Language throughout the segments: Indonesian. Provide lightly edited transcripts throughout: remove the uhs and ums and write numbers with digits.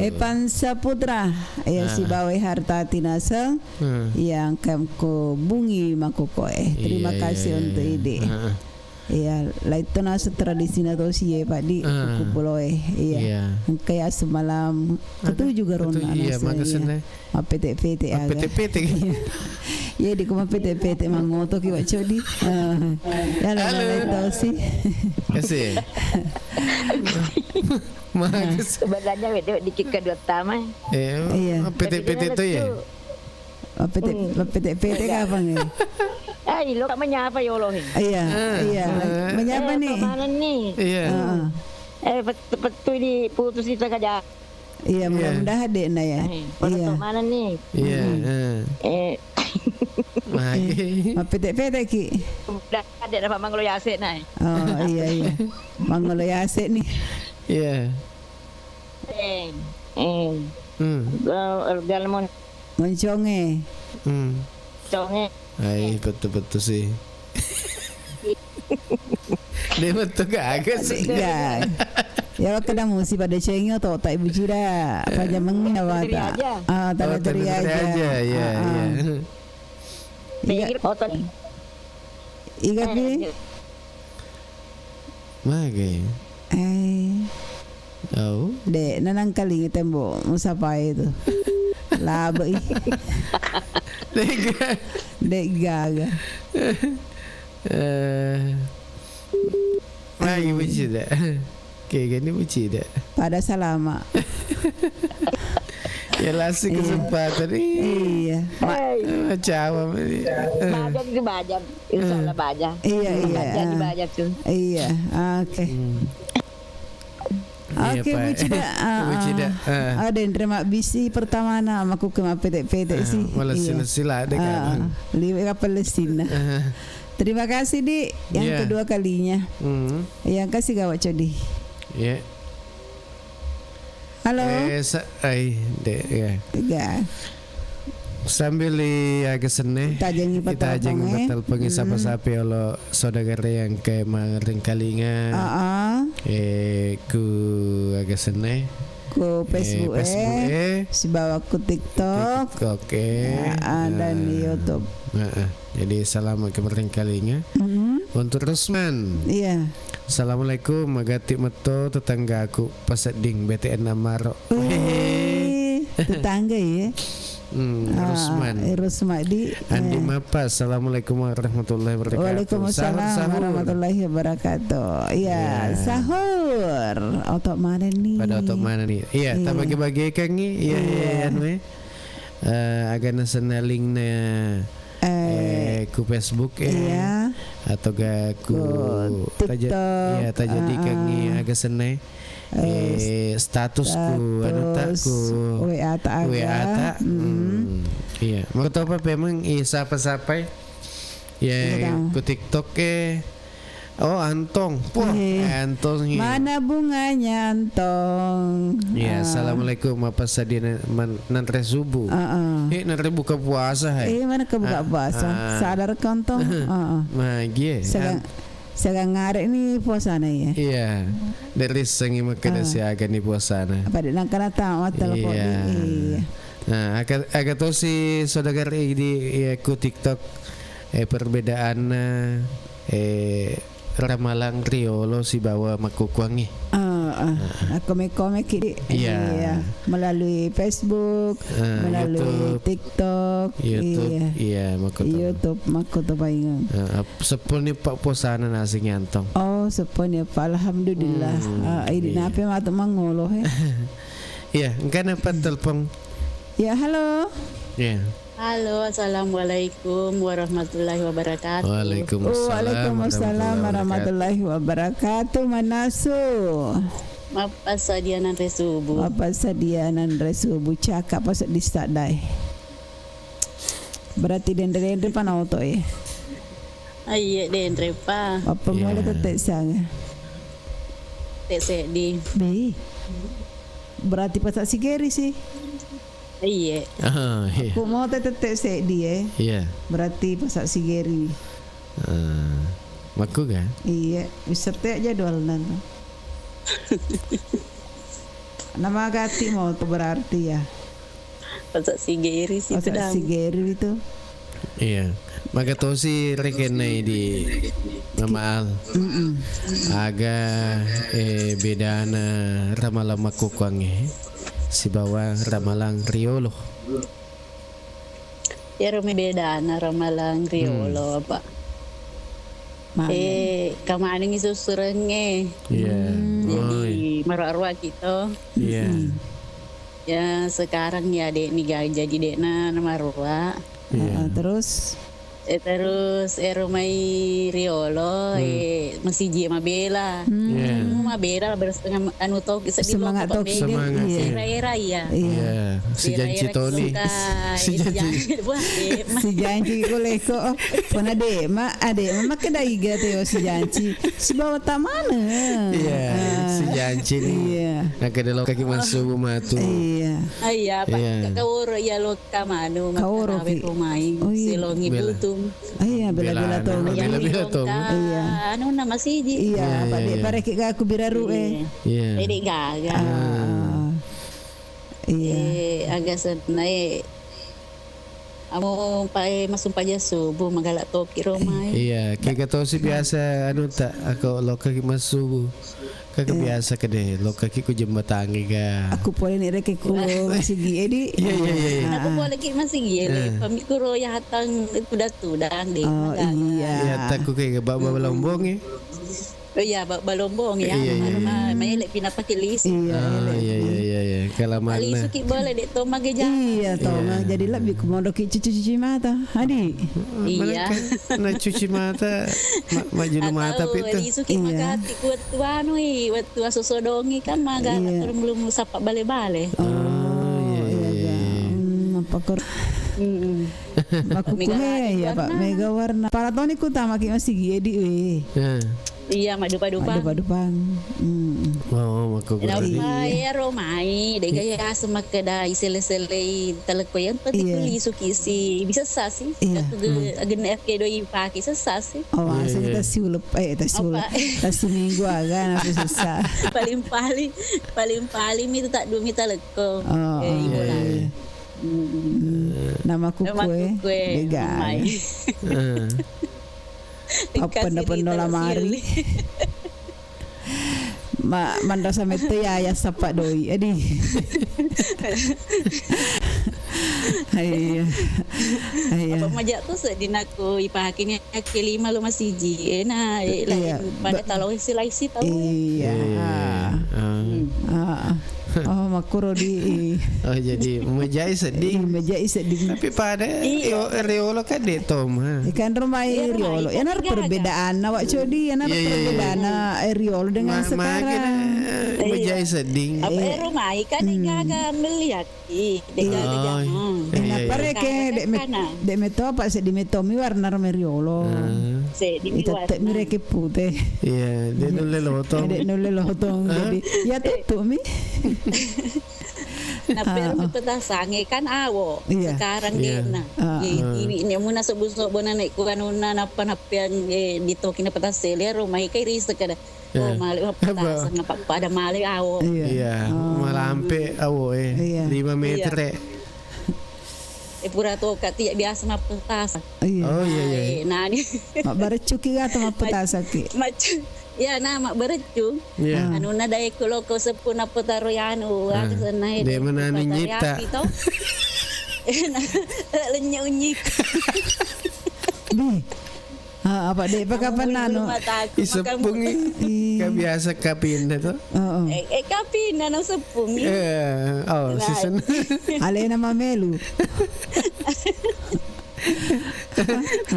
Epan Saputra si Bawai Harta Tinasa yang kemko bungi makukoe. Terima kasih untuk ide. Iya, laito nasa tradisi na to siya Pak di kupuloy. Iya. Kaya semalam ketu juga ron na. Iya, magasin PT aga. PT. Iya di kuma PT mangoto ki wachodi. Ya laito si. Kasih. Magas. Sebenarnya video di kedua tama. Iya. PT itu ya. PT kapan ya? Lo kak menyapa ya Allah. Iya. Menyapa nih? Mana nih? Iya. Betul di putus di tengah jalan. Iya, mudah-mudahan deh na ya. Iya. Mana nih? Iya. Magi. PT ki. Udah ada dapat Mangolo Yase nah. Oh iya. Mangolo Yase nih. Iya. Galmon. Monconge. Conge. Ay, betul sih. Dia betul agak sih. Ya. Ya kena musi pada cengyo atau tak ibu cira pada mengawa tak. Tanda teri aja. Ya. Iga pi. Mage. Oh. Dek nanang kali tembo musapa itu. Laba Dek gaga. Lagi buci dah. Kayak gini buci dah. Pada salama. Ya langsung kesempatan Iya. Macam Bajak itu bajak. Insyaallah bajak. Iya. Jadi bajak tuh. Iya. Oke. Oke, Bucida. Ada yang terima bisi pertama nama aku ke PT sih. Palestina ada kan. Liwe ke Palestina. Terima kasih di yang kedua kalinya. Yang kasih gawat codi. Ya. Halo. Ya. Sambil agak seneh kita ajeng batal pengisap sapi olo saudara yang ke mangering kalinga ku agak seneh ku Facebook si bawa ku TikTok dan di YouTube. Jadi salam ke mangering kalinga untuk Rusman. Iya. Assalamualaikum magati meto tetangga aku pasading BTN Amaro. Tetangga ya. Rusman di Andi Mapa. Assalamualaikum warahmatullahi wabarakatuh. Waalaikumsalam warahmatullahi wabarakatuh. Iya, sahur. Otok mana nih? Pada otok mana nih? Iya, tak bagi-bagi kan nih. Iya, agak nasenaling na ku Facebook atau gak ku TikTok. Iya, tak jadi kan nih agak senai. Statusku anu takku WA tak iya mau tahu apa memang siapa ya ku TikTok Antong Antong mana bunganya Antong ya assalamualaikum apa sadina nantre subuh nantre buka puasa mana ke buka puasa sadar kantong magi Sekarang ngarek ni puasana ya. Iya. Dari sengi makan si agak ni puasana. Apa dia nak kena tamat telepon ni. Nah, agak tahu si saudara di ku TikTok perbedaan ramalang riolo si bawa makukuangi. Komik-komik iya. Melalui Facebook, melalui YouTube, TikTok, YouTube makuto paingan. Sepul ni pak puasana nasi nyantong. Oh, sepul ni pak alhamdulillah. Ini nape matu mangolo Iya, enggak apa telepon. Ya, halo. Iya. Halo, assalamualaikum warahmatullahi wabarakatuh. Waalaikumsalam warahmatullahi wabarakatuh. Manasu. Apa sadianan resubu? Cakap pasal di start dai. Berarti dendre pan auto ya. Iya dendre pa. Apa mulai tetek sang? Tetek di. Be. Berarti pasal sigeri sih. Iya. Aku mau tetek sek dia. Iya. Berarti pasal sigeri. Maku kan? Iya, bisa tek jadwal nanti. Nama gati mo to berarti ya. Pasal si Geri sih Masa si Geri itu. Iya. Maka to si rekenai di Mama Al. Aga bedana ramalang makukuang si bawa ramalang riolo. Ya rumi beda na ramalang riolo apa. Kamaning isusurang Iya. Jadi marwa kita. Iya. Ya sekarang ya dek nih jadi dek na marwa. Terus Rumai riolo masih jia mabela. Mabela bersetengah anu tau kisah di semangat tau semangat. Era ya. Iya. Si janji Tony. Si janji ko leko pona de ma ade mama kedai gate si janji si bawa tamana. Iya. Si janji nih. Iya. Nak kedelo kaki masuk matu. Iya. Iya, Pak. Kauro ya lo kamano makanawe kumai. Silongi butung. Iya, bela-bela tong. Bela-bela tong. Iya. Anu nama siji. Iya, Pak Dek pare ki aku biraru Iya. Dek gaga. Iya. Agak senai. Amo pae masuk paja subuh magalak toki romai. Iya, kayak kata si biasa anu tak aku lo kaki masuk. Kagak biasa kede lo kaki ku jembatangi ga. Aku boleh ni reke ku masih di. Iya. Aku boleh ki masih gile. Pamikuro ya hatang tudang deh. Oh iya. Iya, takku kayak bawa lombong Oh iya, balombong ya. May lek pinapake lis. Iya. Kalau mana? Ali suki boleh dek to mageja. Iya, to jadi lebih komodo ki cuci mata. Adi. Iya. Nak cuci mata, maju mata pitu. Ali suki magati kuat tuanu waktu asosodongi kan maga belum sapa bale-bale. Oh iya. Pakor. Makukuhe ya Pak Mega warna. Para toni ku tamaki masih giedi Iya, Madu-padupang. Oh, aku ya romai, dega ya semak keda isele-sele telekoyan pati kuli sukisi bisa sasi. Aku agen FK doi paki sasi. Oh, asal kita siulup tas minggu aga aku susah. Paling itu tak dumi teleko. Nama kue dega. Apa pendo lamari manda sa mete ya sapa doi adi Iya. Apa majak tu sedinaku ipahakinya kelima lu masih ji nah pada talau silaisi tahu. Iya. Oh makuro di. Oh jadi mejai sedih. Tapi pada riolo kan de tom. Ikan rumah riolo. Ya nar perbedaan awak codi ya nar perbedaan riolo dengan sekarang. Mejai sedih. Apa rumah ikan gaga melihat Kenapa reke dek meto apa sih di metomi warna riolo. Tetap mereka putih. Iya, dia nulis lotong. Jadi ya tutup mi. Nah, pero petasange kan awo. Sekarang dia na. Ini muna sebusok bona naik ku kanuna napa-napian ditoki na petasele rumah kay risa kada. Oh, mali petasang pada mali awo. Iya, malampe awo 5 meter. Pura to kati biasa mapetas. Oh iya. Nah ni. Mak barecu ki atau mapetas ki. Macu. Ya na mak berecu. Anu na dai kulo ko sepuna potaro yanu aku senai. De menani nyita. Lenyunyik. Di. Apa dek kapan nano? Isepungi. Ka biasa kapin to. Kapin nano sepungi. Oh, season. Ale na mamelu.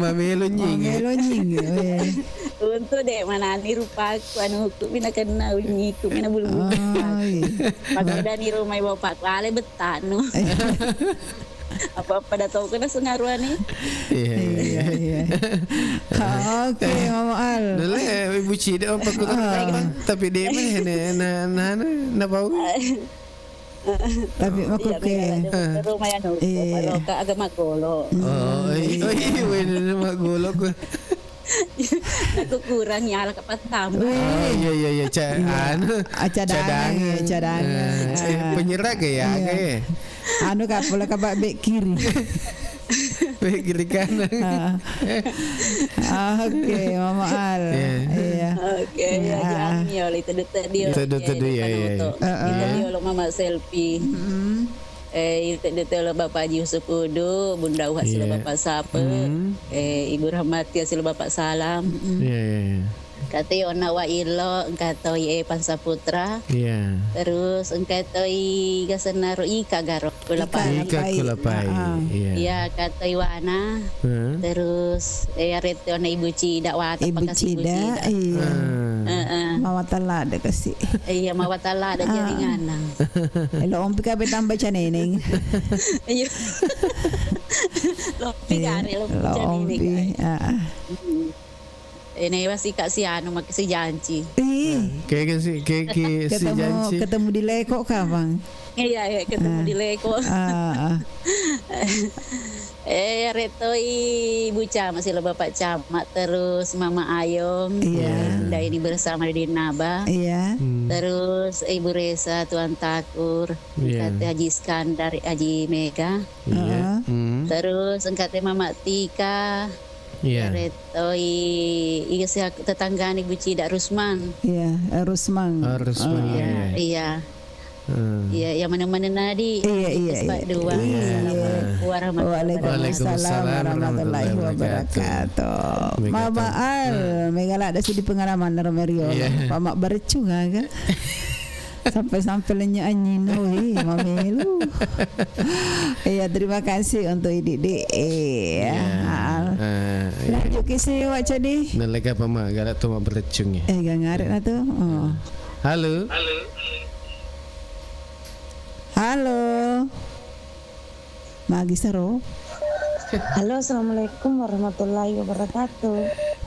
Mamelo nying. Untuk dek manani rupaku anu ku pinakena unyiku mina bulu. Pagada ni rumah bapak ale betanu. Apa-apa dah tahu kena sengaruhan ni. Iya. Oke, Mama Al. Dale, ibu cida apa ku tapi dia mah na bau. Tapi aku ke rumah yang kalau ke agama golo. Oh, iya, nama golo ku. Aku kurang nyala kapan tambah. Oh iya cadangan. Penyerang ya kayak. Anu kapal kabak bek kiri. Bek kiri kanan. Oke, Mama Al. Iya. Oke, ya jangan ya itu dia. Itu ya. Itu dia lo mama selfie. Itu lo Bapak Haji Yusuf Udu, Bunda Uha sila Bapak Sape, Ibu Rahmati sila Bapak Salam. Iya. Kata Ona wa ilo, kata Pansa Putra. Iya. Terus kata Gasenaro Ika Garo Kulapai. Iya, kata Iwana. Terus Rete Ona Ibu Cida Wata Pakasi Ibu Cida. Iya. Mawatala ada kasih. Iya, mawatala ada jaringan. Lo ompi ka betang baca neneng. Iya. Lompi kan, lompi kan. Ini pasti Kak si anu mak si Janji. Kayak si Janji. Ketemu di Leko kapan? Iya, ketemu di Leko. Retoi Ibu Camat sila Bapak Camat, terus Mama Ayong. Iya. Dan ini bersama di Naba. Iya. Terus Ibu Reza, Tuan Takur, kata Haji Iskandar, Haji Mega. Iya. Terus kata Mama Tika. Iya. Retoi tetangga Ibu Cida Rusman. Iya, Rusman. Rusman. Iya. Iya, yang mana-mana nadi. Iya. Waalaikumsalam warahmatullahi wabarakatuh. Mama Al, megala ada sudi pengalaman Romerio. Pamak bercu kan? Sampai nyanyi mamelu. Iya, terima kasih untuk Dik. Lanjut kisah wak jadi. Nalaga pamak galak tu mak bercung ya. Gak ngaret lah tu. Halo. Magi Saro. Halo, assalamualaikum warahmatullahi wabarakatuh.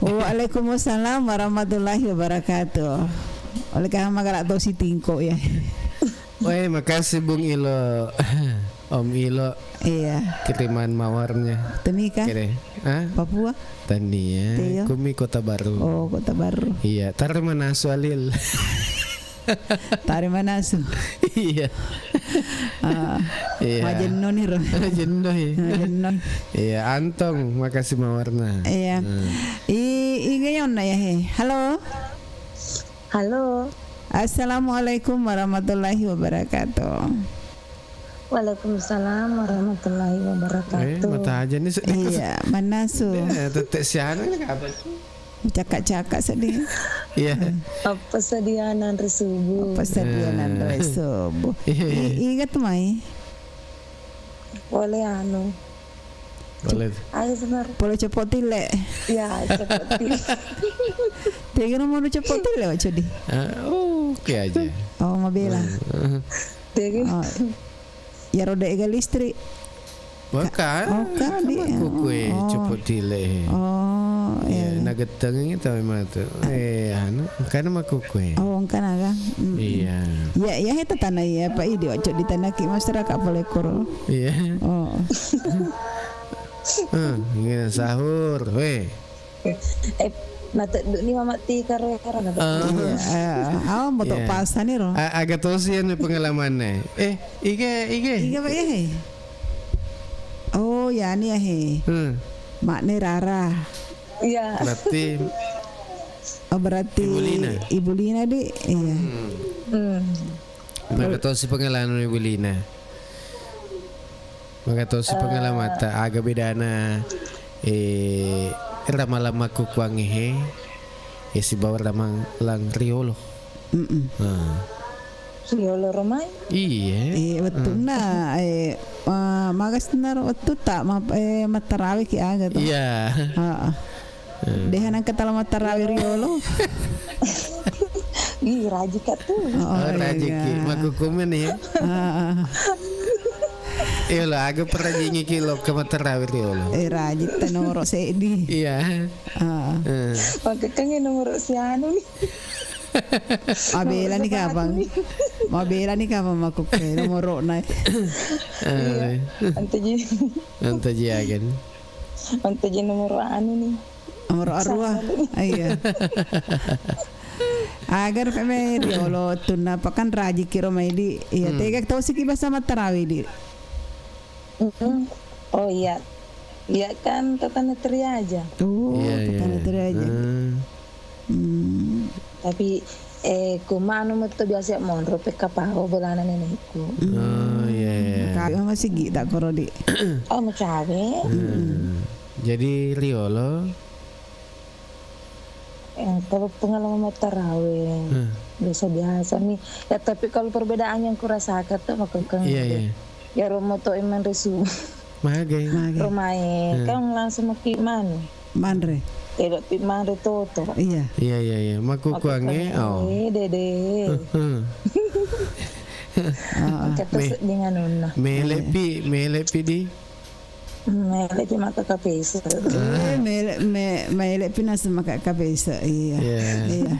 Waalaikumsalam warahmatullahi wabarakatuh. Oleh kahama galak tau si tingko ya. Woi, makasih Bung Ilo. Om Ilo. Iya. Kiriman mawarnya. Temika. Papua. Tania. Kumi Kota Baru. Oh, Kota Baru. Iya, Tarimanasu Alil. Tarimanasu. Iya. Majenno nih Ro. Majenno. Iya, Antong, makasih mawarna. Iya. Igayon na ya he. Halo. Halo. Assalamualaikum warahmatullahi wabarakatuh. Waalaikumsalam warahmatullahi wabarakatuh. Mata aja nih. Iya, Manasu. Tetek siana apa? Cakak-cakak sedih. Iya. Apa sedianan resubuh? Ingat mai. Boleh anu. Boleh. Ayo senar. Boleh cepot tile. Ya, cepot tile. Tiga nomor cepot tile jadi. Oke aja. Oh, Mabela. Ya roda ega listrik. Bukan. Kue cepot tile. Oh, iya. Nageteng itu memang tu. Karena mak kue. Oh, kan aga. Iya. Ya itu tanah ya Pak Idi ojo di tanah ki masyarakat boleh koro. Iya. Oh. Ingin sahur, weh. Mata ni Mama Tika karo Iya. Motok pasan ni ro. Agak tosian pengalamannya. Ige Pak ya. Oh, ya ni ya he. Makne Rara. Iya. Berarti Ibu Lina di. Iya. Agak tosi pengalaman Ibu Lina. Agak tosi pengalaman agak bedana rama-lama kukuang si bawa ramang lang Riolo. Riolo Romai? Iya. Betul na. Magas na waktu tak matarawi ki aga tu. Iya. Dehan ang katala matarawi Riolo. Rajik kat tu. Rajik ki makukumen ya. Iya lah, agak pernah jingi kilo ke matarawi Riolo. Rajik ta nomor sedi. Iya. Pagkakangin nomor si anu ni. Mabela ni kapang makuke nomor na. Antaji agen. Antaji nomor anu ni. Amor arwah. Iya. Agar kami riolo tunna pakan raji kiro mai di. Iya, tegak tahu sih kibas sama tarawih di. Oh iya. Iya kan tetangga teri aja. Tetangga teri aja. Tapi kumano mo to biasa monro peka pao bulanan nenekku. Oh iya. Kagak masih gita koro di. Oh macawe. Jadi riolo kalau pengalaman mau tarawih biasa nih ya, tapi kalau perbedaan yang kurasakan tuh maka ya romo to iman resu magai romai kan langsung makiman manre tidak piman retoto iya maku kuange dede kata dengan nona melepi di mele cuma ke kabisa. Mele pinas maka kabisa. Iya.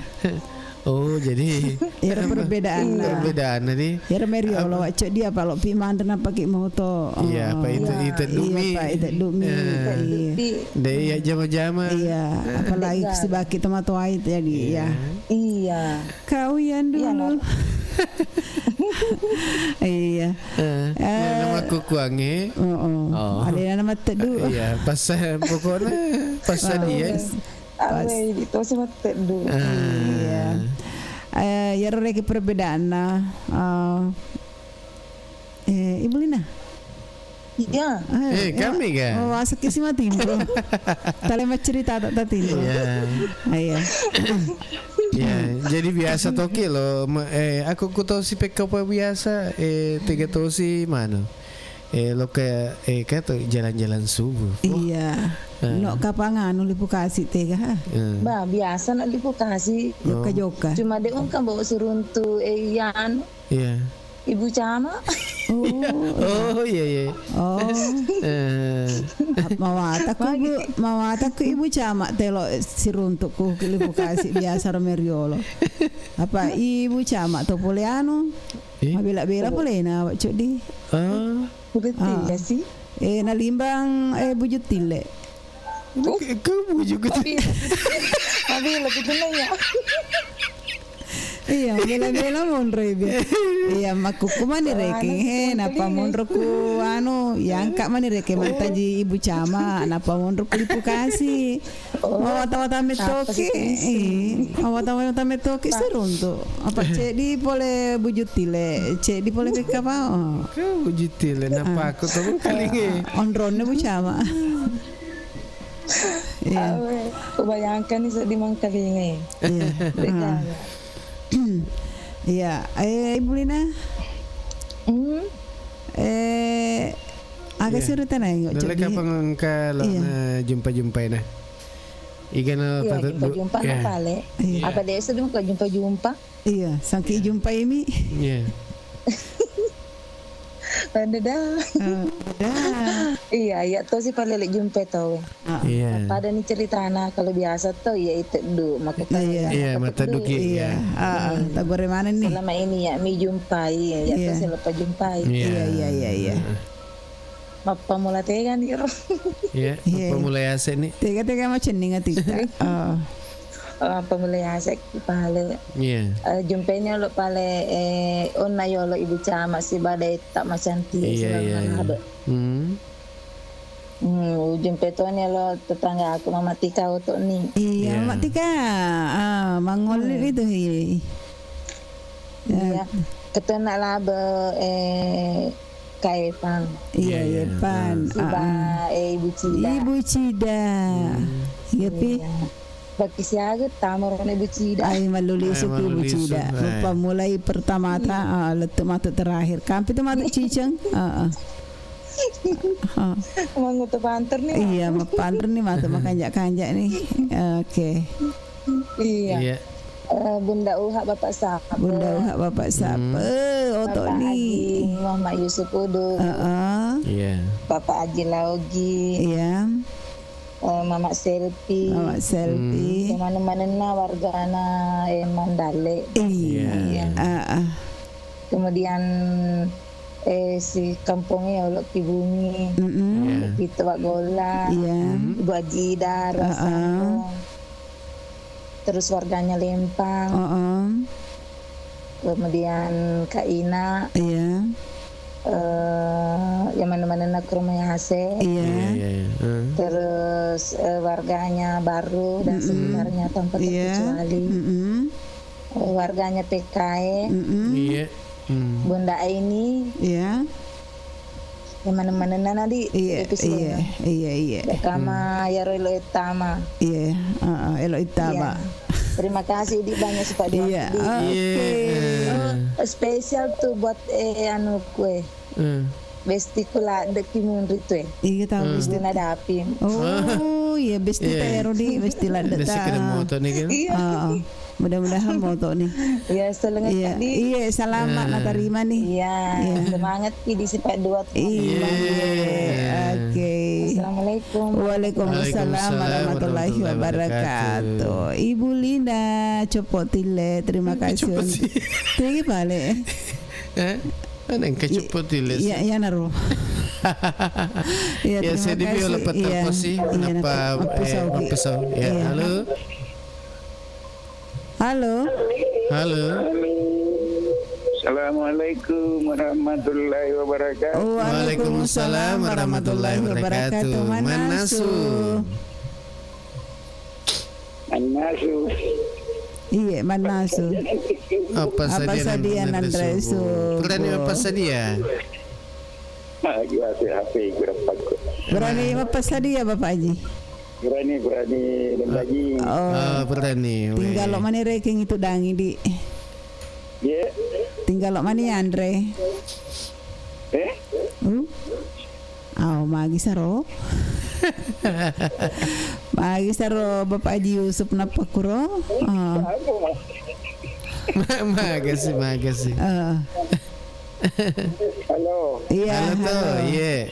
Oh, jadi ya perbedaan nih. Ya meriolo cok dia kalau pi mandana pakai moto. Iya, apa itu dumi. Iya, itu dumi. Deh ya jama-jama. Iya, apalagi sebaki tomato ait ya dia. Iya. Kawian dulu. Iya. Nama kukuange. Ada nama tedu. Iya, pas pokoknya pas dia. Awe itu sama tedu. Iya. Ya reki perbedaan Ibu Lina. Iya. Kami kan. Oh, asik sih mati bro. Tale cerita tak timbul. Iya. Ya, jadi biasa toki lo. Aku tahu si PKP biasa. Tiga tahu si mana? Lo kayak tuh jalan-jalan subuh. Iya. No kapangan lipu kasih tega. Bah biasa nak lipu kasih. Joka. Cuma dia kan bawa suruntu yan. Iya. Ibu Cama. Oh iya. Oh. Mawataku Ibu Cama telo siruntukku lipu kasih biasa romeriolo. Apa Ibu Cama to poleano? Mabela-bela polena wak cok di. Betul sih. Nalimbang bujutile. Kamu juga. Tapi lebih tenang ya. Iya, bela-bela monro ibu. Iya, makuku mani reke. Napa monro ku yang kak mani reke mantaji Ibu Cama. Napa monro ku lipu kasih. Awat-awat metoki. Awat-awat metoki seruntu. Apa cek di pole bujutile, cek di pole beka pao. Kau bujutile napa aku tahu kali ni. Onronnya Bu Cama. Iya. Kebayangkan ini di Mangkalinga. Iya. Iya, Ibu Lina. Agak surutan aja. Dole kapan kalau jumpa na. Ikan patut jumpa pale. Apa dia sedang kau jumpa? Iya, sangki jumpa ini. Iya. Dah. Iya, tuh sih pada lek jumpa tau. Iya. Pada ni cerita anak kalau biasa tuh ya itu du maka iya mata duki. Iya. Tak boleh mana nih. Selama ini ya mi jumpai ya tuh selepas jumpai. Iya. Apa mulai tegan iro. Iya, apa mulai asik nih. Tega macam ni ngatika. Apa mulai asik pale. Iya. Jumpainya lo pale onna yo lo Ibu Cama si badai tak macam ti. Iya. Jumpai tuannya lo tetangga aku Mama Tika untuk ni. Iya, Mama Tika. Mangol itu. Iya. Kita nak laba kai pang. Iya, pan. Ibu Cida. Ibu Cida. Iya pi. Bagi siaga tamor Ibu Cida. Ay maluli suki Ibu Cida. Lupa mulai pertama letuk mata terakhir. Kampi tu mata cicang. Mangutu panter nih. Iya, panter nih mata makanjak-kanjak nih. Oke. Iya. Bunda Uha Bapak Sapa. Oto nih. Mama Yusuf Udu. Iya. Bapak Haji Laugi. Iya. Mama Selfie. Mana-mana warga anak Mandale. Iya. Kemudian si kampungnya Olok Kibungi, itu Wak Gola, Ibu Ajida, Rasano, terus warganya Lempang, kemudian Kak Ina, yang mana-mana nak ke rumah Hase, terus warganya Baru dan sebenarnya tanpa terkecuali, warganya PKE, Bunda Aini, yang mana-mana nanti, kama Yaro Elo Itama, Elo Itama. Terima kasih di banyak supaya spesial tuh buat anu kue. Bestikula dekimun ritu. Iya tahu besti nadapin. Oh iya besti tero di besti ladata. Besti kena moto nih kan. Mudah-mudahan moto nih. Iya selengat tadi. Iya selamat natarima nih. Iya semangat di sifat dua. Iya. Oke. Assalamualaikum. Waalaikumsalam warahmatullahi wabarakatuh. Ibu Linda Copotile, terima kasih. Tinggi balik. Mana yang keceput dile? Iya naruh. Ya saya dibiar lepas apa sih? Kenapa pesau? Ya halo. Assalamualaikum warahmatullahi wabarakatuh. Waalaikumsalam warahmatullahi wabarakatuh. Manasu. Iya Manasu. Apa sadia Nandresu? Berani apa sadia? Berani apa sadia Bapak Haji? Berani lagi. Berani. Tinggal lo mana reking itu dangi di. Tinggal lo mana Andre? Magi saro. Magi saro Bapak Haji Yusuf Napakuro. Makasih. Halo. Iya. Halo. Iya.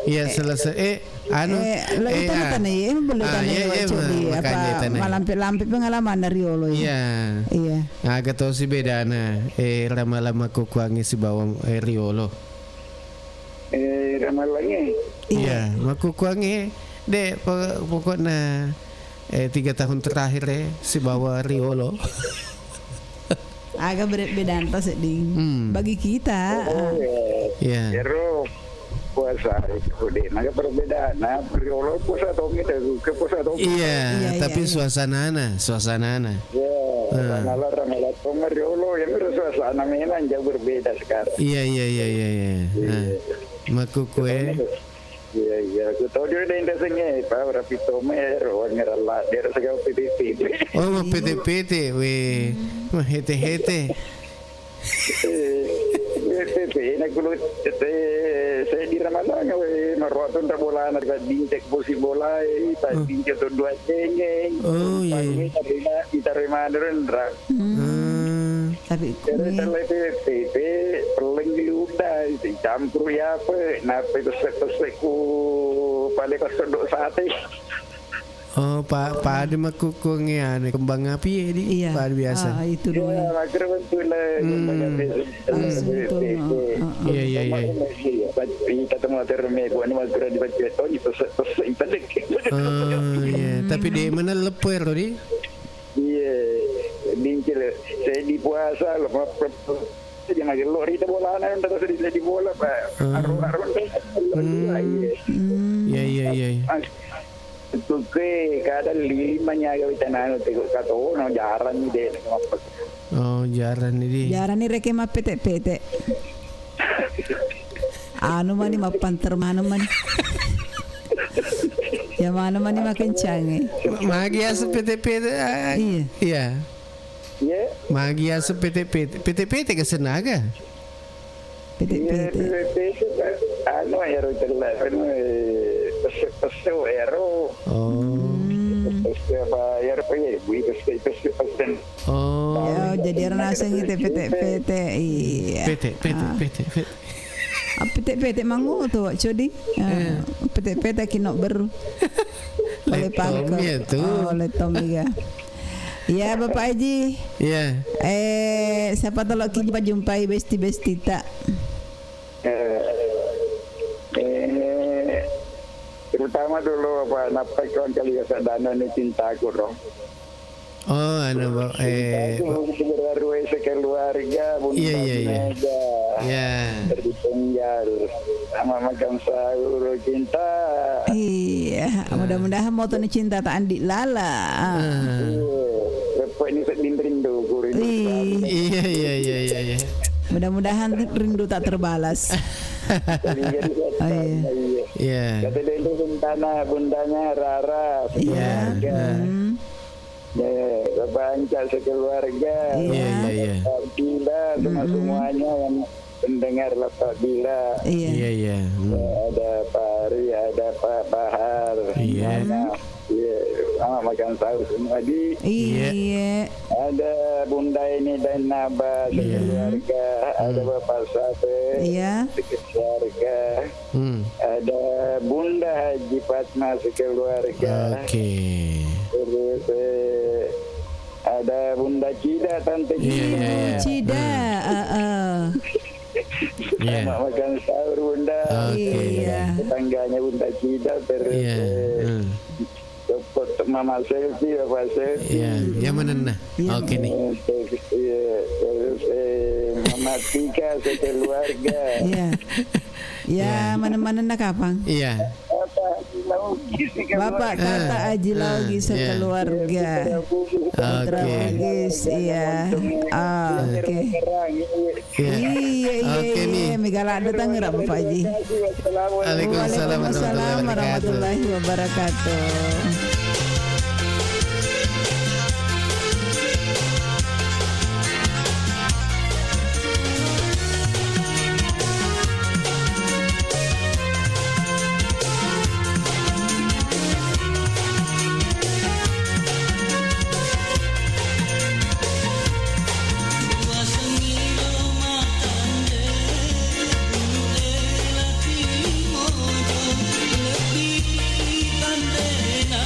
Iya selesai. Boleh tanya malampe pengalaman dari Olo ya. Iya. Agak tahu si bedana. Lama-lama kukuangi si bawang Riolo. Ramalannya. Iya, makukuangi dek pokoknya 3 tahun terakhir si bawa Riolo. Agak berbeda antas ding. Bagi kita. Iya. Puasa itu deh, naga perbedaan. Nah, Riolo puasa atau gitu, ke puasa atau. Iya, tapi suasana. Ya, ramalan Tonga Riolo yang suasana memang jauh berbeda sekarang. Iya. Maku kue. Iya. Aku tahu dia ada indahnya, Pak Rapito Mero, ngerala dia segala PT. Oh, PT, weh, mah hete. Nak kulit saya di Ramadhan meruatun bola nak dincek bosi bola tadi jatuh 2 cengeng. Oh iya. Kita remanderen Tapi PP perling di udah campur ya apa napa itu seku pada kesodok sate. Oh, Pak Adi makukung ya, kembang api ya di. Iya. Pak Adi biasa. Itu dulu. Ya, akhirnya betul lah. Iya. Kita temu terme, gua ni makura di baca itu itu. Iya. Tapi di mana leper di? Iya, dincil. Saya di puasa loh, jangan gelor itu bola na terus di bola Pak. Arun. Iya. Itu ke kadang 5 nyaga witanan itu kata no jaran ni deh ngapa. Oh, jaran ni. Jaran ni reke mah pete. Anu mani mapanter mana mani. Ya mana mani makin canggih. Magia sepete. Iya. Iya. Magia sepete. Pete ke senaga. Pete. Anu ya rotelah. Peseu ero. Peseu apa ya pergi peseu. Oh, jadi rasa gitu PT. Iya. PT. PT mangu tu cudi. PT kinok baru. Oleh pangko. Oleh Tom juga. Ya Bapak Haji. Iya. Siapa tahu kita jumpai besti-besti tak? Terutama dulu apa napak kawan kali dana ni cintaku dong. Oh, Bapak. Berarui sekeluarga, bunda Iya. Tertinggal sama makan sahur cinta. Iya, mudah-mudahan mau tuh cinta tak andi lala. Repot ini sedih rindu, Iya. Mudah-mudahan rindu tak terbalas. Iya. Kata dia itu bundanya Rara. Iya. Bapak Anca sekeluarga. Iya. Bila semuanya yang mendengar Bapak Bila. Iya. Ada Pak Ari, ada Pak Bahar. Iya. Sama makan sahur semua di. Iya. Ada Bunda ini dan Naba sekeluarga. Ada Bapak Sabe. Iya. Sekeluarga. Ada Bunda Haji Fatma sekeluarga. Oke. Terus ada Bunda Cida, Tante Cida. Cida. Sama makan sahur Bunda. Tetangganya Bunda Cida terus. Mama Selfie, Bapak Selfie. Iya, yang mana nah? Oke nih. Terus Mama Tika sekeluarga. Iya. Ya, mana-mana nak kapang. Iya. Bapak kata Haji Laugi sekeluarga. Tragis, iya. Oke. Iya. Megala datang nggak Bapak Haji? Waalaikumsalam warahmatullahi wabarakatuh. Lebih tandena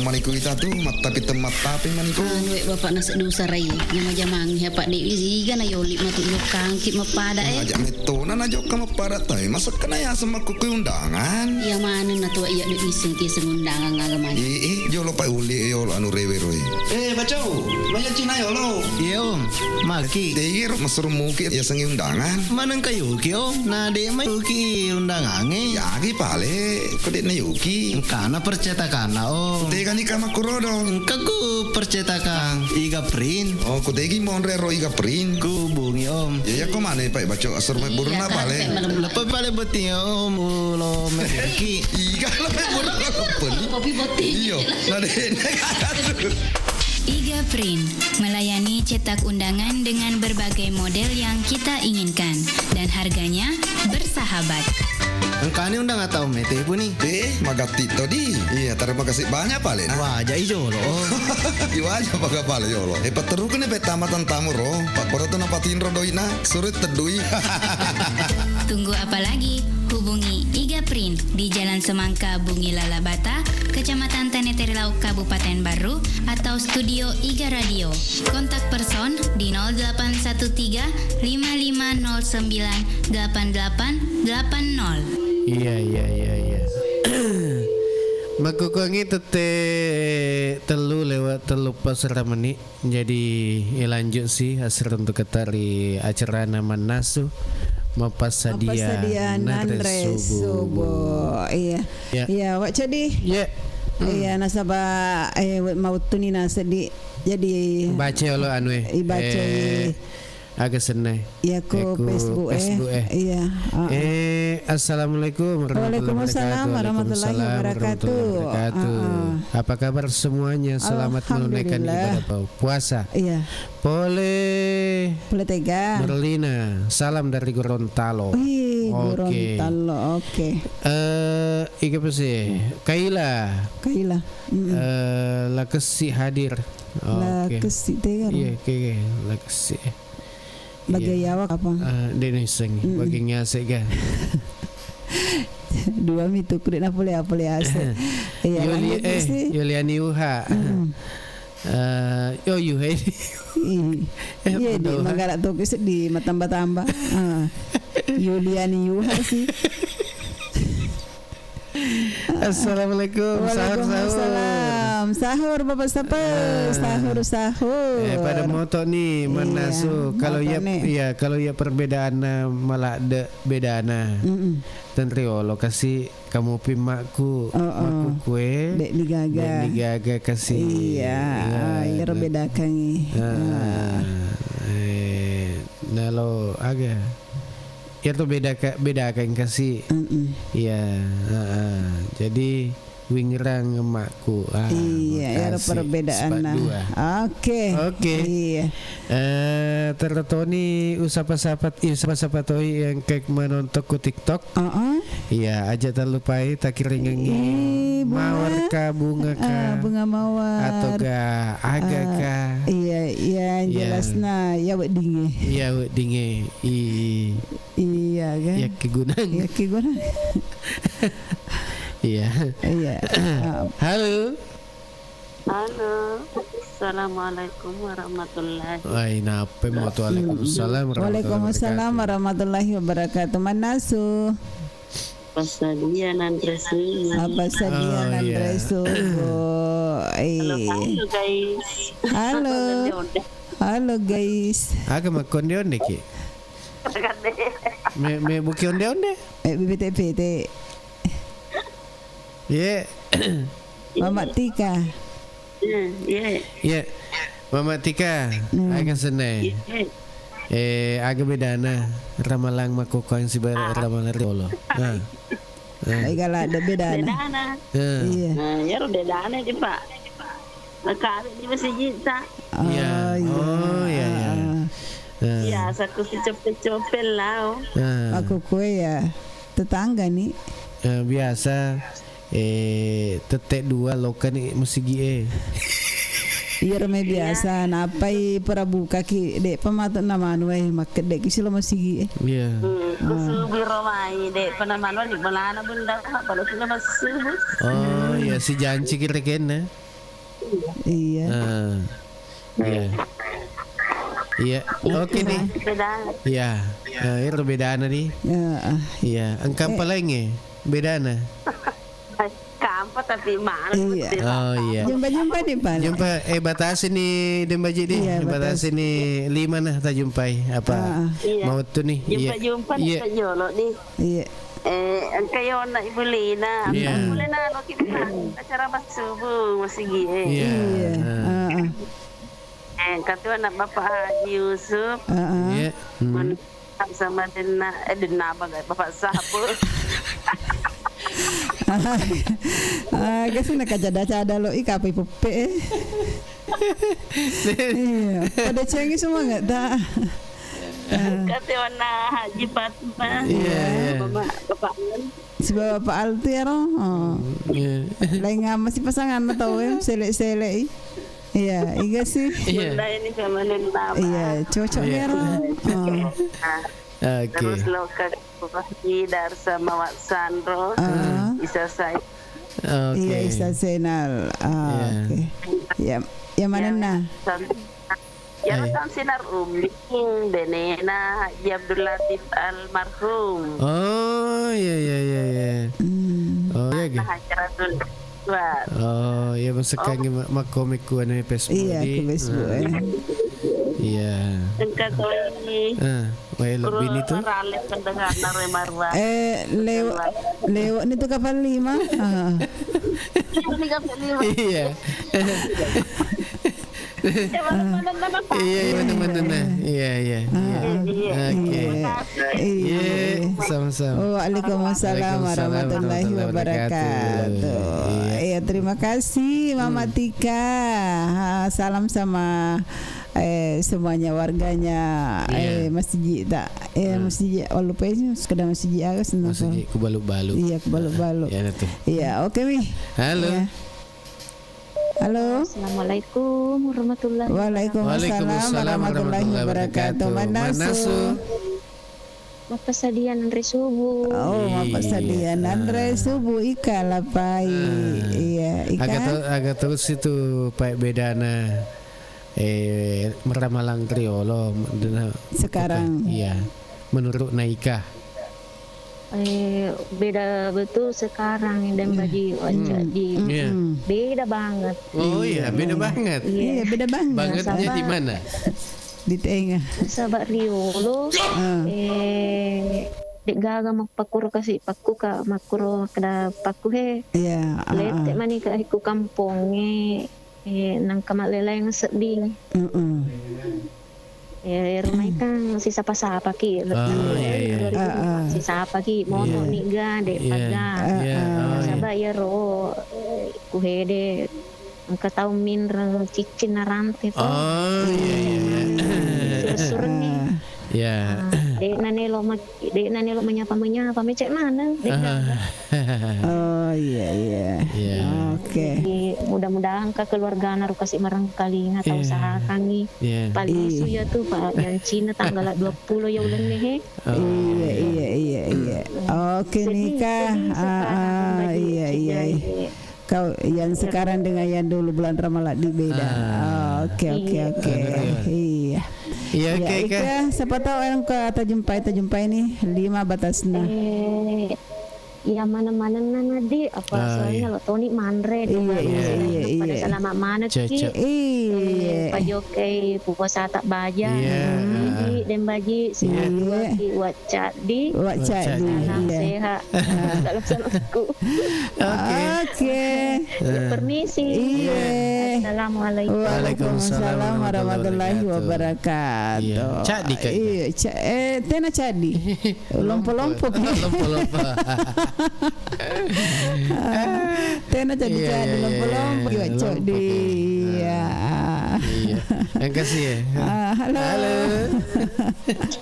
Maniku kita tuh tapi tempat tapi maniku. Bapak nasi dusarai yang majamang ya Pak Dewi ziga na yoli matu lokang kit mapada Ajak metona na jok ka mapada tay. Masak kana ya sama kuku undangan. Yang mana na tua iya di iseng ki undangan ngagaman. Jolo pa uli yolo anu rewe roy. Bacau, maya Cina yolo. Iya om, maki. Tegir masur muki ya sengi undangan. Manang kayu ki om, na de may yuki undangange. Ya gi pale, kode na yuki. Kana percetakan om. Ni kama kurodo. Kaku percetakan iga print. Oh, kudegi monre ro iga print. Ku bungi om. Ya ko mane pak baco asur me burna pale. Lepas pale beti om ulo meriki. Iga lepas burna kapan? Kopi boti. Iyo, nade. Iga Print melayani cetak undangan dengan berbagai model yang kita inginkan dan harganya bersahabat. Engkau udah nggak tahu mete pun nih. Magati tadi. Iya, terima kasih banyak pale. Wah, aja ijo lo. Iwa aja pakai pale yolo. Patru kan tamatan tamu ro. Pak Poroto napatin rodoina. Surit tedui. Tunggu apa lagi? Hubungi Iga Print di Jalan Semangka Bungi Lalabata, Kecamatan Teneterilau, Kabupaten Baru, atau Studio Iga Radio. Kontak person di 0813 5509 8880. Iya. Makukongi telu lewat telu pasar menit. Jadi lanjut sih hasil untuk ketari acara nama nasu Mapasadia Nandre Subo. Iya wak jadi. Iya nasaba mau tunina sedi. Jadi baca lo anu baca agak senang. Iya ku Facebook Iya. Assalamualaikum warahmatullahi wabarakatuh. Apa kabar semuanya? Selamat menunaikan ibadah puasa. Iya. Boleh tega. Merlina, salam dari Gorontalo. Gorontalo, oke. Ika pasti Kaila. Lakesi hadir. Lakesi tega. Iya, lakesi. Bagai awak apa? Deniseng, bagai ngasek kan. Dua mitu kulit napole ase. Yuliani Uha. Yuha ini. Iya di magara tuh di matamba-tamba. Yuliani Uha sih. Assalamualaikum. Waalaikumsalam. Sahur Bapak Sapa. Sahur. Pada moto nih manasu kalau ya perbedaan malah de bedana. Tentri lokasi kamu pimakku kue dek digaga kasih. Iya bedakan nih. Nalo agak ya tuh beda kan kasih. Iya. Jadi wingerang emakku. Iya, perbedaan. Oke. Iya. Tertoni usapa-sapat toi yang kayak menonton ku TikTok. Iya, aja tak lupai tak kiringi mawar ka bunga ka. Bunga mawar. Atau ga aga ka. Iya, jelasna ya wek dinge. Iya, wek dinge. Iya kan? Ya kegunaan. Iya. Halo. Assalamualaikum warahmatullahi. Waalaikumsalam warahmatullahi wabarakatuh. Manasu. Pasadia Nandresu. Halo guys. Aga makonde onde ki. Me buki onde. BPTP. Ye. Mama Tika. Iya. Mama Tika. Aga senai. Aga bedana ramalang makoko yang si ramalang rolo. Igala ada bedana. Iya. Ya ro bedana di Pak. Nakare di masjid ta. Iya. Oh iya. Biasa aku cepet-cepet lah. Aku kue ya tetangga nih. Biasa tetek dua lokan mesti gie. Iya ramai biasa, napai perabuka ki dek pematut nama nuai maket dek kisilo masih gie. Iya. Kusubi romai dek penaman di belana bunda pada sudah masuk. Oh ya si janji kira kena. Iya. Iya. Iya. Oke nih. Beda. Iya. Itu bedana nih. Iya. Engkau apa lagi? Bedana. Kampa tapi malas. Oh iya. Jumpa nih Pak. Jumpa batasin nih Dembaji nih. Iya, batasin nih 5 nah tak jumpai apa mau tuh nih. Jumpa nih Jolo nih. Iya. Kayo na Ibu Lina. Boleh na lo kita acara subuh masih gie. Iya. Katuan nak Bapak Haji Yusuf. Iya. Sama Dena Bapak Sabu. Kasi nakajada-cada lo ikapi pupe. Iya. Pada cengi semua nggak tak? Kata warna Haji Fatma. Iya. Bapak Al. Si Bapak Al tu ya roh. Lain ngama si pasangan atau selek-selek. Iya, iya sih. Bunda ini sama Lina. Iya, cocok ya roh. Terus lo ke Dar sama Wak Sandro. Isa saya. Iya, Isa Senal. Oke. Ya, yang mana nah? Ya kan sinar Denena Haji Abdul Latif almarhum. Oh iya. Oh iya gitu. Oh iya masa kangen mak komik ku anu Facebook. Iya, ke Facebook. Iya. Engkau ini. Lebih ini tuh. Lewat ini tuh kapal 5. Iya. Iya mana-mana. Iya. Oke. Iya, sama-sama. Waalaikumsalam warahmatullahi wabarakatuh. Iya, terima kasih Mama Tika. Salam sama semuanya warganya masjid tak masjid lupa ini sekedar masjid agak senang masjid Kubalu-balu. Iya Kubalu-balu. Iya oke Mi. Halo. Ya. Halo. Assalamualaikum warahmatullahi wabarakatuh. Waalaikumsalam warahmatullahi wabarakatuh. Manasu. Bapak Sadian Andre Subuh. Oh, Bapak Sadian Andre Subuh Ika lapai. Iya, Ika. Agak terus itu Pak bedana meramalang Triolo sekarang. Iya. Menurut Naika. Beda betul sekarang dan bagi jadi beda banget. Oh iya, beda banget. Iya, beda banget. Bangetnya di mana? Di tengah. Sahabat Riolo. Dek gaga makpakuro kasi pakku ka makuro kada pakku he. Iya. Lete mani ka iku kamponge nang kamalelay ng seding. Rumah kan si sapa-sapa ki. Si sapa ki mono ni ga de paga. Saba ya ro kuhede angka tau min rang cicin narante to. Oh iya. Surni. Ya. Dek nanelo menyapa mecek mana? Oh iya. Oke. Mudah-mudahan ke keluarga naru kasih marang kalinga tahu usaha kangi. Paling isu ya tuh Pak yang Cina tanggal 20 ya ulan nih. Iya. Oke nikah. Iya. Kau yang sekarang dengan yang dulu bulan Ramadan di beda. Oke. Iya. Iya, oke. Siapa tahu yang kita jumpai nih 5 batasnya. Ya mana-mana nadi apa soalnya lo Tony Mandre pada selama mana ki pajokai puasa tak baja di dembaji sinadua ki wacadi sehat dalam salahku. Oke. Permisi. Assalamualaikum. Waalaikumsalam warahmatullahi wabarakatuh. Cadi kan? Iya, tena cadi. Lompo-lompo. Tena jadi lompo-lompo cok dia. Iya. Yang kasih ya. Halo.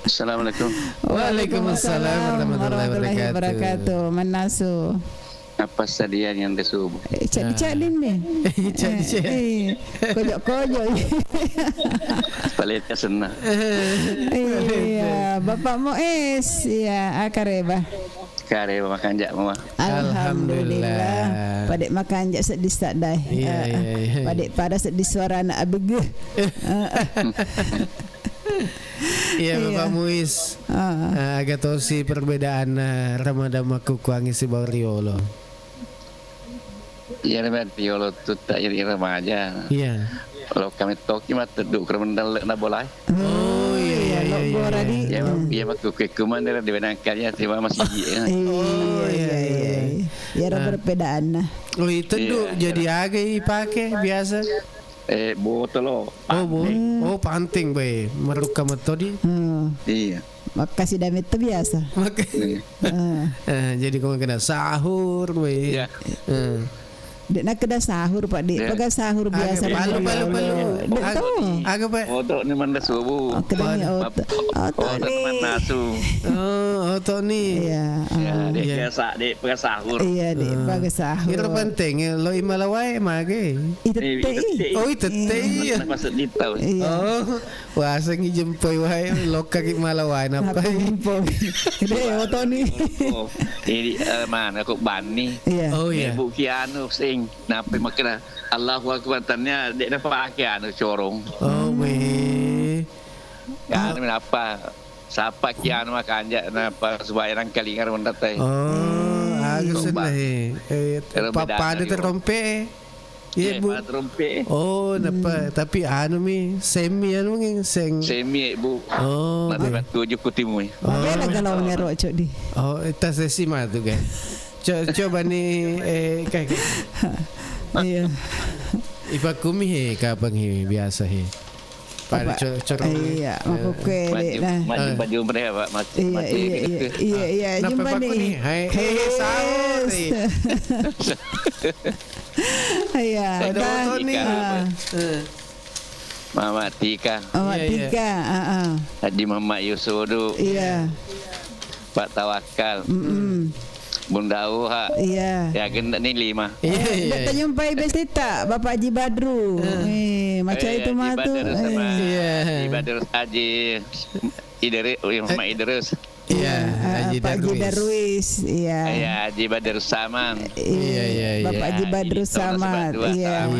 Assalamualaikum. Waalaikumsalam warahmatullahi wabarakatuh. Manasu. Apa sadian yang desubuh? Cak-cak din me. Cak-cak. Kojok-kojok. Palit ka senang. Iya, Bapak Moes, ya, akareba. Kareba makan jak mama. Alhamdulillah. Padek makan jak sedih tak dah. Padek pada sedih suara anak abege. Iya Bapak Muiz. Agak tahu sih perbedaan Ramadan Makukuang isi Riolo. Iya Ramadan Riolo tu tak jadi remaja. Iya. Kalau kami toki mah teduk Ramadan nak boleh. Oh iya. Iya Makukuang kuman dari benangkannya terima masih. Oh iya. Ya ada perbedaan. Oh itu teduk jadi agak pakai biasa. Botol panting bae meruka metodi. Iya. Makasih damit itu biasa. Jadi kau kena sahur bae. Iya. Dek nak kena sahur Pak Dik. Pakai sahur biasa. Palu. Dek tu. Agak bae. Otok ni manda subuh. Kena otok ni. Nasu. Otok ni. Iya. Dek biasa dek pakai sahur. Iya dek pakai sahur. Itu penting lo imalawai mage. Itu teh. Masuk di tahu. Oh, wasa ngi jempoi wae loka ki malawai napa. Dek otok ni. Ini mana aku bani. Oh iya. Bukianu sing napa makna Allahu akbar tanya dek napa anu corong. Oh weh. Ya kenapa? Siapa kian makan aja napa sebayang kali ngar mendatai. Oh, agak senang. Papa ada terompe. Iya bu. Terompe. Oh, napa? Tapi anu mi semi anu nging semi bu. Oh. Napa tujuh kutimu. Bela kalau ngerok cok di. Oh, tas sesi mah tu kan. Coba ni kayak. Iya. Ipakumi he kapang he biasa he. Pada corong. Iya, aku kere nah. Baju mereka Pak. Iya, jumpa ni. Hai sahur. Iya, ada foto ni. Mama Tika. Haji Muhammad Yusuf tu. Iya. Pak Tawakal. Bunda Uha. Iya. Ya kena ni 5. Kita jumpai besita Bapak Haji Badru. Macam itu mah tu. Haji Badru Haji Idris, Muhammad Idris. Iya, Haji Darwis. Iya. Ya, Haji Badru Saman. Iya. Bapak Haji Badru Saman. Iya.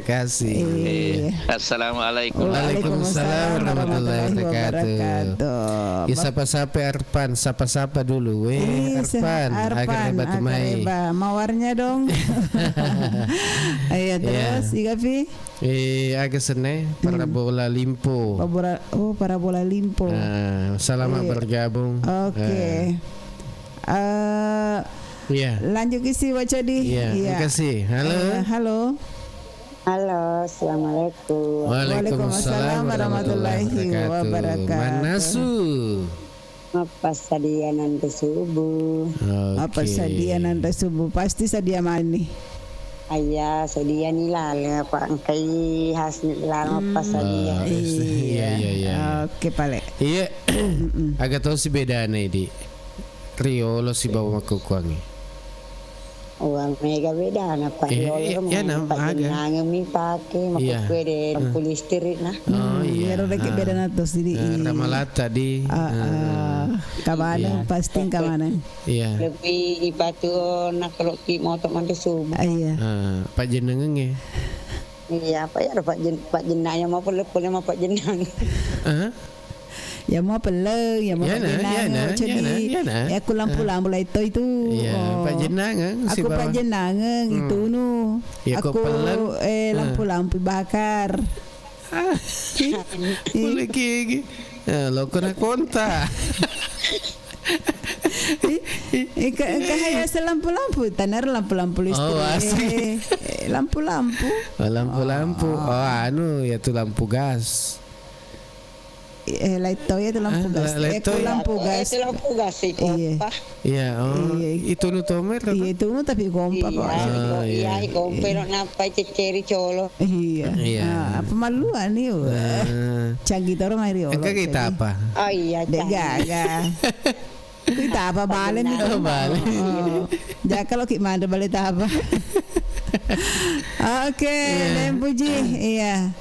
Kasih. Assalamualaikum. Waalaikumsalam warahmatullahi wabarakatuh. Sapa-sapa Arpan, sapa-sapa dulu Arpan, agar batu mai. Mawarnya dong. Ayo terus, Igapi. Agak seneng Parabola Limpo. Parabola Limpo. Selamat bergabung. Oke. Lanjut isi baca di. Iya. Terima kasih. Halo. Assalamualaikum. Waalaikumsalam warahmatullahi wabarakatuh. Manasu. Apa sadianan subuh? Apa sadianan subuh? Pasti sadia mani. Ayah sedia ni lah Pak Angkai hasil lah apa sadia. Iya. Oke pale. Iya. Agak tahu si beda nih di Riolo si bawa Makukuang. Uang mega beda apa Riolo pakai nangemi pakai makukuang deh lampu listrik nah. Oh iya. Rada beda natos di. Ramalata di. Kamana pasti kamana. Iya. Lebih batu nak kalau ki motor mandi subuh. Iya. Pak Jenengeng ya. Iya apa ya Pak Jenang mau pelepon sama Pak Jenang. Ya mau peleng, ya mau jenang, ya aku lampu-lampu lah itu. Iya, Pak Jenang, aku Pak Jenang itu nu. Ya, aku lampu-lampu bakar. Boleh gigi. Lo kena konta. Kahaya lampu-lampu, tanar lampu-lampu listrik. Lampu-lampu. Oh, anu ya tu lampu gas. Laito ya itu lampu gas. Lampu gas. Itu lampu gas itu apa? Iya, itu nu tomer. Iya itu nu tapi gompa Pak. Iya, gompa no napa ceceri colo. Iya. Apa maluan nih? Canggih toro mari Enggak kita apa? Oh iya, Gaga. Kita apa balen itu balen. Jangan kalau gimana balik apa? Oke, Lempuji, iya.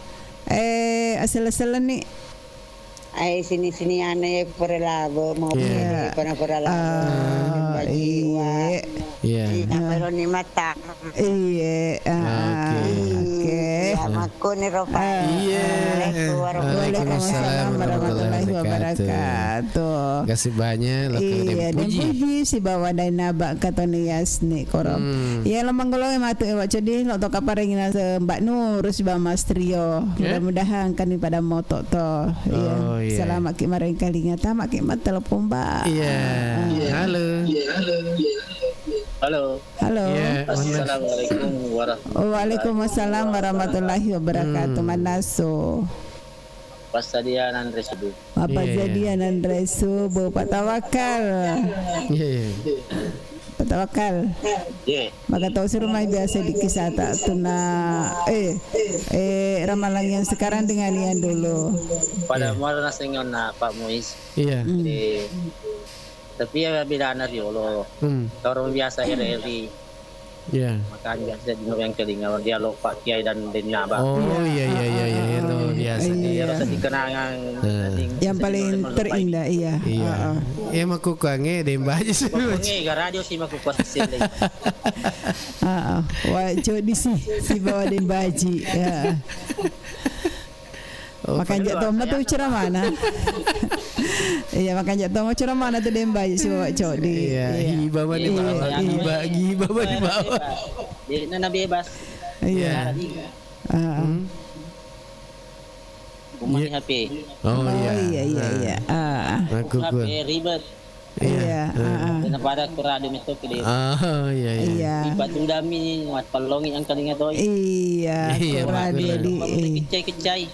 Asal-asalan nih. Sini aneh perelabo mau perelabo. Iya. Pero ni mata. Iya. Oke. Aku ni Ropa. Iya. Waalaikumsalam warahmatullahi wabarakatuh. Kasih banyak. Iya, dan puji si bawa dainaba katoni Yasni korom. Iya lamang golong matu ewa jadi lo to kaparing na Mbak Nur si Mas Trio. Mudah-mudahan kan pada moto to. Iya. Selamat ki maring kalinga tamak ki mat telepon Mbak. Iya. Halo. Halo. Assalamualaikum warahmatullahi. Waalaikumsalam warahmatullahi wabarakatuh. Manaso. Pasadian Andre Subuh. Apa jadian Andre Subuh Pak Tawakal. Pak Tawakal. Maka tahu si rumah biasa di Kisata tuna ramalan yang sekarang dengan yang dulu. Pada muara nasengon na Pak Muiz. Iya. Tapi ya bila anak Riolo, orang biasa RRI, makanya biasa di yang kelingan dia lupa Kiai dan Denaba. Oh iya lo biasa. Dia rasa dikenangan. Yang paling terindah iya. Ya maku kange Demba aja sih. Kange radio sih maku kuasin lagi. Wah jodi si bawa Demba Haji. Ya. Makan jatuh tuh ceramah mana? Iya makan jatuh ceramah mana tuh Demba si bawa codi. Iya, hibah di bawah. Hibah di bawah. Jadi nana bebas. Iya. Kumani HP. Oh iya. Aku HP ribet. Iya. Dan pada radio itu ke dia. Iya. Tiba tundami mat palongi ang kalinga toy. Iya. Radio di. Kecai.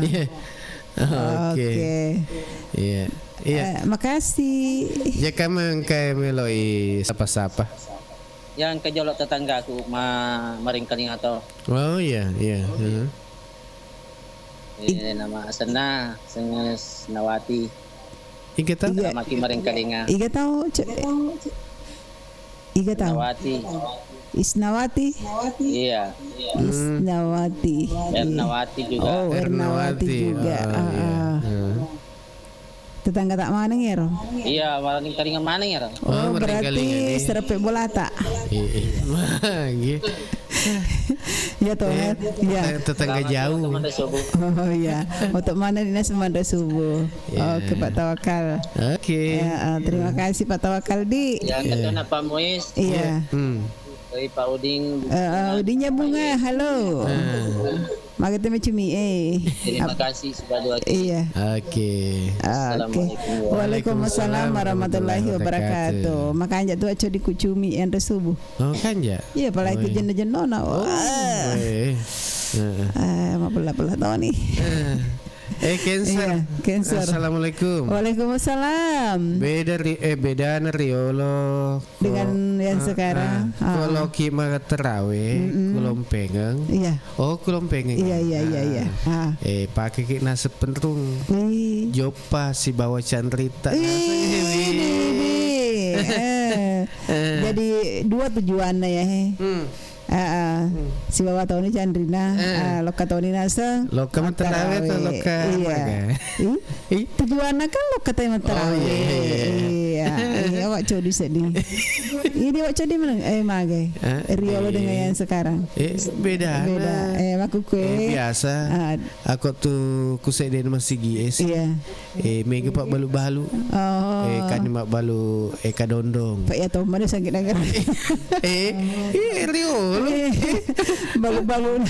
Iya. Oke. Iya. Makasih. Ya kamu kayak meloi sapa-sapa. Yang kejolok tetangga aku maring kalinga to. Oh iya. Ini nama Asana, Senges Nawati. Iga tahu? Maki maring kalinga. Iga tahu. Nawati. Isnawati. Iya. Isnawati. Ernawati juga. Oh, Ernawati juga. Tetangga tak mana ngero? Iya, maring kalinga mana ngero? Oh, berarti serepek bola tak? Iya. Ya toh, ya. Tetangga jauh. Oh iya, untuk mana dinas Semandra Subuh. Oke Pak Tawakal. Oke. Terima kasih Pak Tawakal di. Ya, katanya Pak Muiz. Iya. Dari Pak Uding. Udingnya bunga, halo. Makanya cumi Terima kasih sudah doa. Iya. Oke. Waalaikumsalam warahmatullahi wabarakatuh. Makanya tuh aja dikucumi yang subuh. Oh kan ya? Iya, apalagi jenna-jennona. Mau belah-belah tahu nih. Cancer. Assalamualaikum. Waalaikumsalam. Beda Riolo dengan yang sekarang. Kalau kita terawih, kulom pengen. Iya. Oh, kulom pengen. Iya. Pakai kita sepentung. Jopa si bawa canrita. Jadi dua tujuannya ya. Si bawa tahun ini Chandrina, loka tahun ini nasa. Loka terawih atau loka? Tujuannya kan loka tahun terawih. Iya, awak codi sedih. Ini awak codi mana? Magai. Riolo dengan yang sekarang. Beda. Aku kue. Biasa. Aku tuh kuseden masih gies. Iya. Mega pak balu-balu. Kan mak balu kadondong. Pak ya toh mana sakit agar. Riolo. Balu-balu.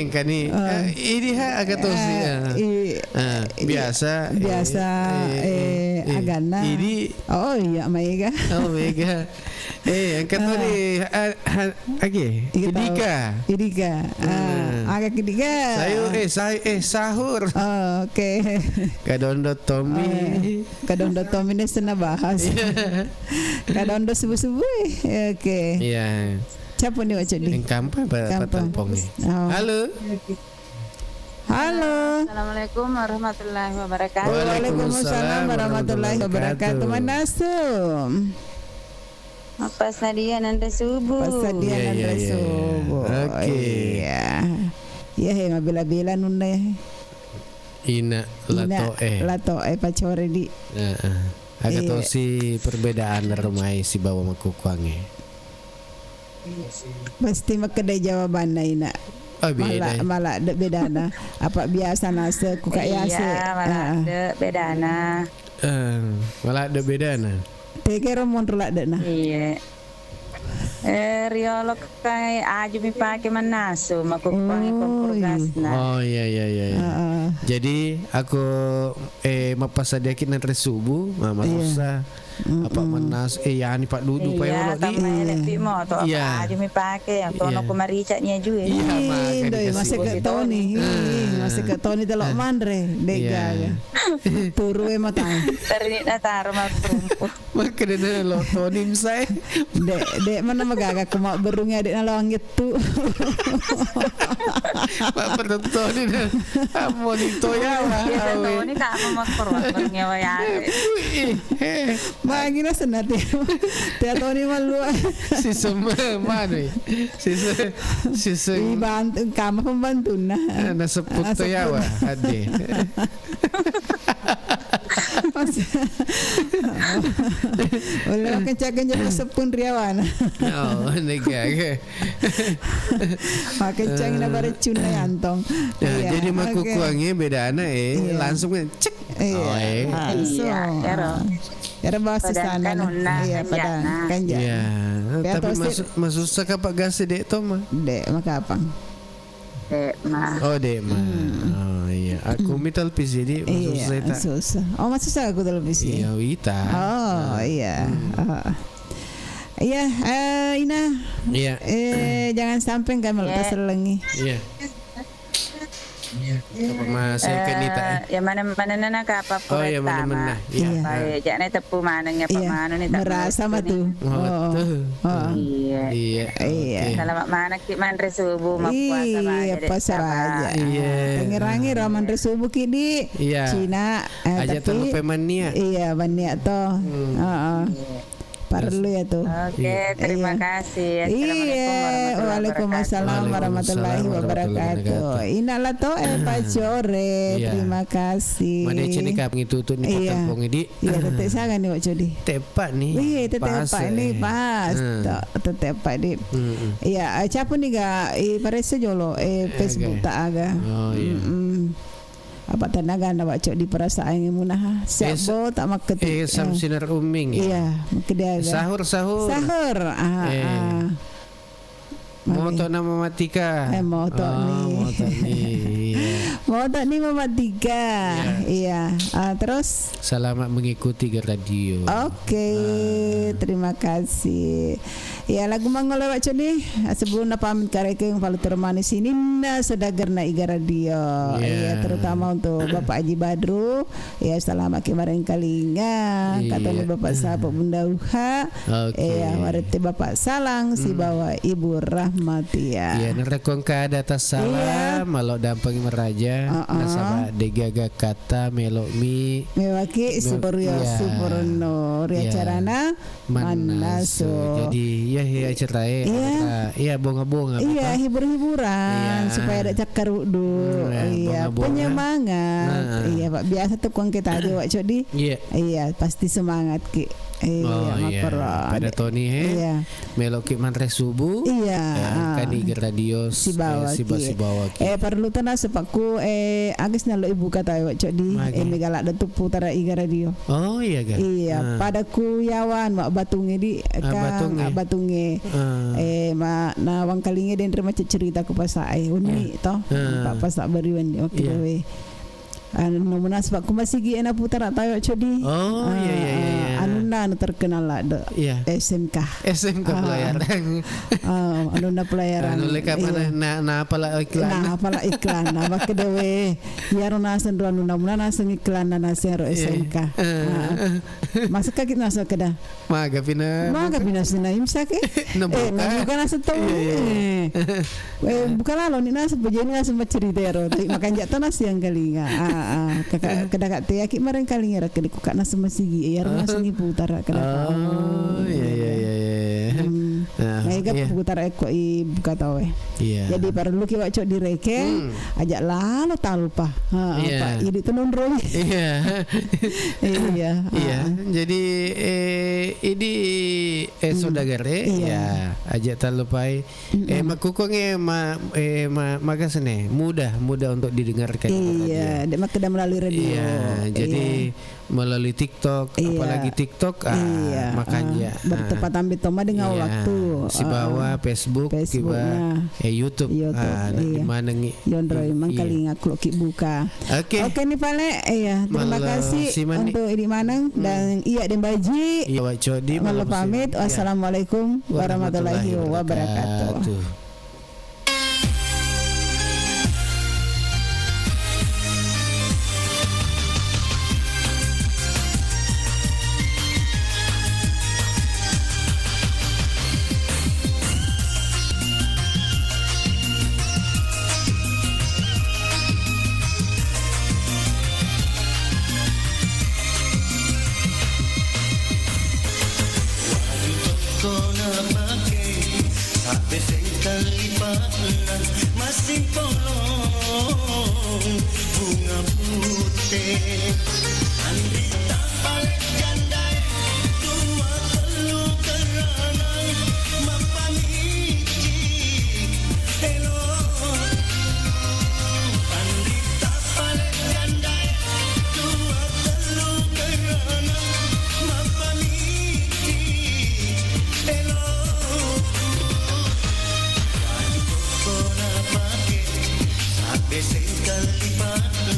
Kan ni. Ini agak tuh sih. Biasa. Agana Nah. Ini. Oh iya Mega. Oh Mega. Angkat tadi Idika. Agak Idika. Sahur. Oh, oke. Kadondo Tommy. Kadondo Tommy ini sana bahas. Kadondo subuh-subuh. Oke. Iya. Siapa nih wajah di? Kampung Patempong. Halo. Halo. Assalamualaikum warahmatullahi wabarakatuh. Waalaikumsalam warahmatullahi wabarakatuh. Manasum. Apa Nadia Nanda Subuh? Pas Nadia Nanda Subuh. Oke. Iya, mabila-bila nunda. Ina lato pacore di. Agak tahu si perbedaan rumai si bawa makukuange. Pasti makedai jawabannya Ina. Oh, malah bedana apa biasa nase ku kayak malah bedana malah ada bedana tekero mon rula dana iya riolog kai aju mi pake manasu maku pangi kompor gasna. Oh iya. Jadi aku mapasadiakin nanti subuh mama susah apa manas yani Pak Dudu pa yolo di. Iya, lebih mo to apa aju mi pake yang tono ko marica nya ju. Iya, doi masih ke Tony. Masih ke Tony delok mandre dega. Turu matang. Tari na taro matrumpo. Makanya lo Tony misai. Dek mana magaga kuma berungnya dek na langit tu. Pak Tony na amon itu ya lah. Tony tak mau korban berungnya ya. Magi na senate. Tony malu. Si semua mana? Si bantu kamu pembantu na. Nasa puto ya wa ade. Wala kencang-kencang sepun riawan. Oh, nega. Kencang na bare cuna yantong. Jadi makukuangnya beda langsung cek. Langsung. Era bahasa sana. Iya, pada kanja. Iya. Tapi masuk saka Pak Gase dek to mah. Dek maka apa? Dek mah. Oh, dek mah. Oh iya. Aku mi televisi di susah. Oh, susah aku televisi. Iya, Wita. Oh, iya. Iya, Ina. Iya. Jangan sampai enggak melepas selengi. Iya. Mas Kenita. Ya mana ka apa pun. Oh ya mana. Iya. Baik, jangan tepu mananya pemanu ni tak. Merasa mah tuh. Iya. Selamat mana ki mandre subuh mak puasa aja. Iya, puasa aja. Iya. Ngerangi mandre subuh kidi. Iya. Cina. Aja tuh pemania. Iya, mania toh. Perlu ya tuh. Oke, terima kasih. Waalaikumsalam warahmatullahi wabarakatuh. Inalah to pacore. Terima kasih. Mana cini kap ngitutut ni potong di. Iya, tetek sangat nih Wak Codi. Tepat nih. Iya, tetek nih pas. Tetek di. Iya, siapa nih ga parese jolo Facebook tak aga. Oh iya. Apa tenaga na Wak Cok di perasaan munah siapa tak maket sam sinar uming iya makedia sahur moto nama matika moto nih mamatika iya terus selamat mengikuti radio. Oke, terima kasih. Ya lagu mangole Wak Cok nih sebelum pamit kareke yang paling termanis ini sedagar na Iga Radio. Iya terutama untuk Bapak Haji Badru ya selamat kemarin kalinya kata Bapak sahabat Bunda Uha ya warete Bapak Salang si bawa Ibu Rahmatia. Iya nerekong ka atas salam malo dampang meraja nasaba degaga kata melomi mewaki Suporno ria carana manaso. Jadi ya cerai iya bonga-bonga iya hibur-hiburan supaya ada cakar wudu iya penyemangat iya Pak biasa tuh kuang kita aja Wak Codi iya pasti semangat ki pada Tony melok ki mantre subuh kan di radio si bawa perlu tanah sepaku agis nalo ibu kata Wak Codi megalak da tupu tara Iga Radio oh iya ga iya padaku yawan mak batunge di batunge na wang kalinge den terima cerita ku pasai uni toh pak pasak bariwan waktu dewe Nomor sebab aku masih gi ena putar tayo codi. Oh iya. Anuna terkenal lah SMK pelayaran. Anuna pelayaran. Anu leka mana na apalah iklan. Na bak dewe yaro nasen do anuna nasen iklan na nasen SMK. Masuk kaki masuk kada. Maga pina sina imsak bukan nasen to. Bukan lalu ni nasen bejeni nasen maceritero. Makan jatan nasi yang kalinga. Kakak teh aki mareng kalinga ra kedi kukak nasen masigi yaro nasen putar kada. Mega putar eko i buka tahu Jadi perlu kiwak cok direke ajak lalu talpa. Pak ini tenun roy. Iya. Jadi ini saudagare ajak talupai makukongnya makasane mudah untuk didengarkan. Iya, dia makeda melalui radio. Iya, jadi melalui TikTok, apalagi TikTok makanya bertepat ambil toma dengan waktu si bawa Facebook kiba YouTube di mana Yondro emang kali ngaku ki buka. Oke nih Pale terima kasih untuk ini Manang dan iya dan Baji. Iya Codi malu pamit. Wassalamualaikum warahmatullahi wabarakatuh. Masih polong bunga putih andita balik jandai dua telu keranang mapamiki hello andita balik jandai dua telu keranang mapamiki hello Sengkal di mana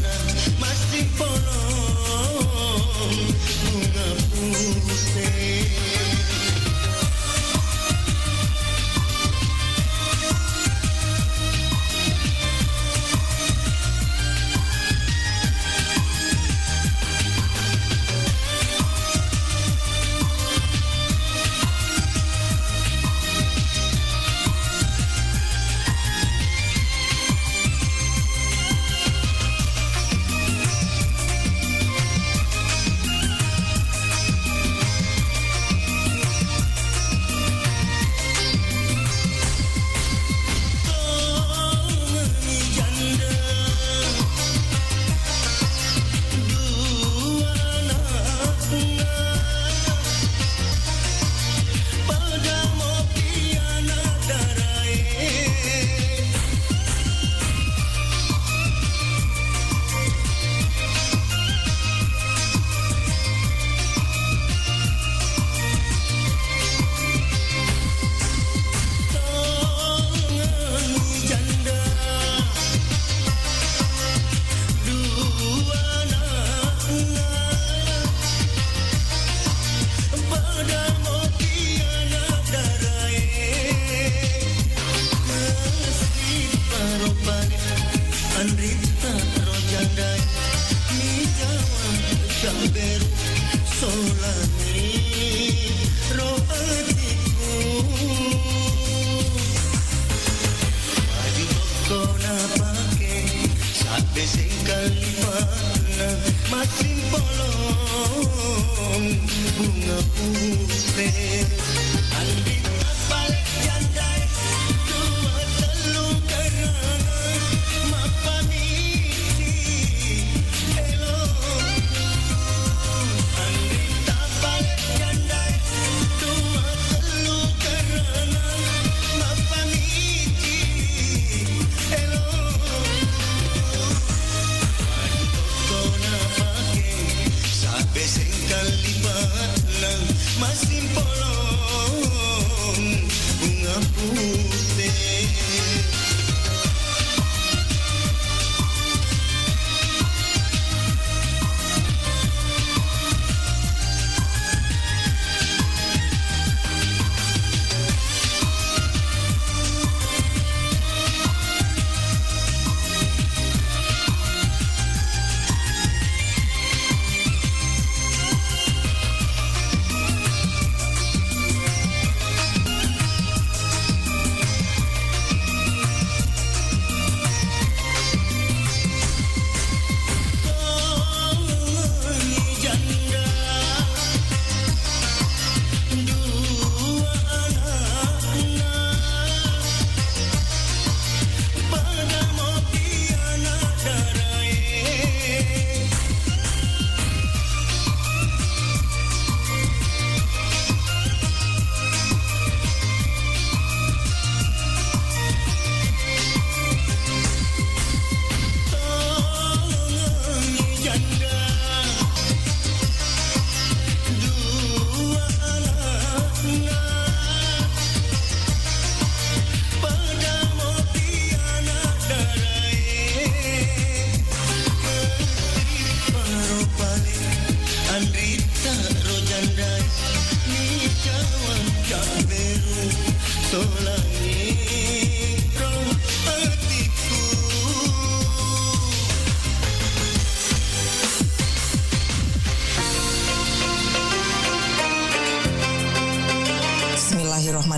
masih polong bunga putih.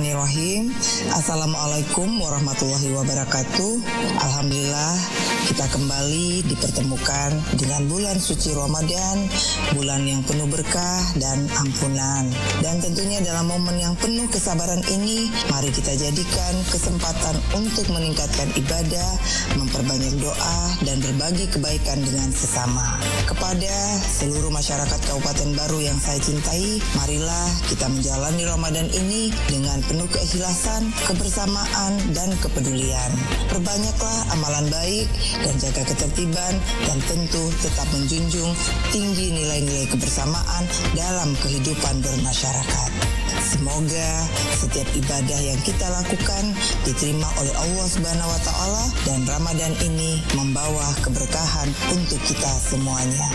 Bismillahirrahmanirrahim. Assalamualaikum warahmatullahi wabarakatuh. Alhamdulillah kita kembali dipertemukan dengan bulan suci Ramadan, bulan yang penuh berkah dan ampunan. Dan tentunya dalam momen yang penuh kesabaran ini, mari kita jadikan kesempatan untuk meningkatkan ibadah, memperbanyak doa, dan berbagi kebaikan dengan sesama. Kepada seluruh masyarakat Kabupaten Baru yang saya cintai, marilah kita menjalani Ramadan ini dengan penuh keikhlasan, kebersamaan, dan kepedulian. Perbanyaklah amalan baik dan jaga ketertiban, dan tentu tetap menjunjung tinggi nilai-nilai kebersamaan dalam kehidupan bermasyarakat. Semoga setiap ibadah yang kita lakukan diterima oleh Allah Subhanahu wa taala, dan Ramadan ini membawa keberkahan untuk kita semuanya.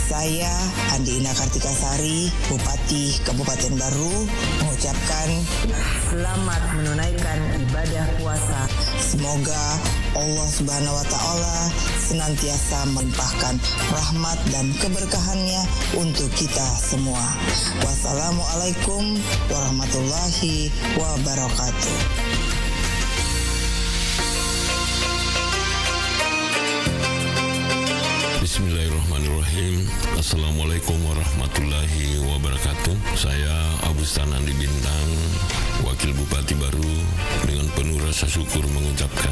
Saya Andi Ina Kartikasari, Bupati Kabupaten Baru, mengucapkan selamat menunaikan ibadah puasa. Semoga Allah Subhanahu wa taala senantiasa melimpahkan rahmat dan keberkahannya untuk kita semua. Wassalamualaikum warahmatullahi wabarakatuh. Bismillahirrahmanirrahim. Assalamualaikum warahmatullahi wabarakatuh. Saya Abustan Andi Bintang, Wakil Bupati Baru, dengan penuh rasa syukur mengucapkan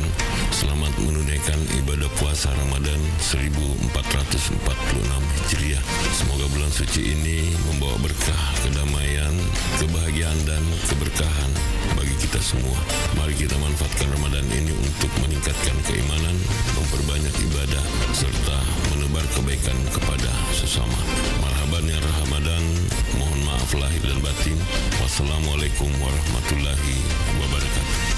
selamat menunaikan ibadah puasa Ramadan 1446 Hijriah. Semoga bulan suci ini membawa berkah, kedamaian, kebahagiaan, dan keberkahan bagi kita semua. Mari kita manfaatkan Ramadan ini untuk meningkatkan keimanan, memperbanyak ibadah, serta menebar kebaikan kepada sesama. Marhaban ya Ramadan, mohon maaf lahir dan batin. Wassalamualaikum warahmatullahi wabarakatuh.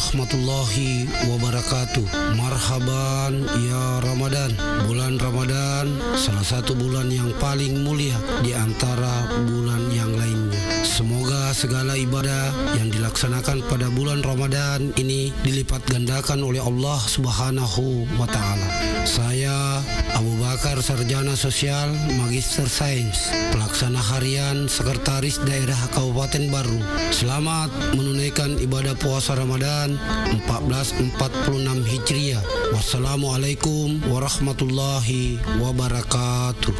warahmatullahi wabarakatuh. Marhaban ya Ramadan. Bulan Ramadan salah satu bulan yang paling mulia di antara bulan yang lainnya. Semoga segala ibadah yang dilaksanakan pada bulan Ramadan ini dilipat gandakan oleh Allah Subhanahu wa taala. Saya Abu Bakar, sarjana sosial, magister sains, pelaksana harian sekretaris daerah Kabupaten Baru. Selamat menunaikan ibadah puasa Ramadan 1446 Hijriah. Wassalamualaikum warahmatullahi wabarakatuh.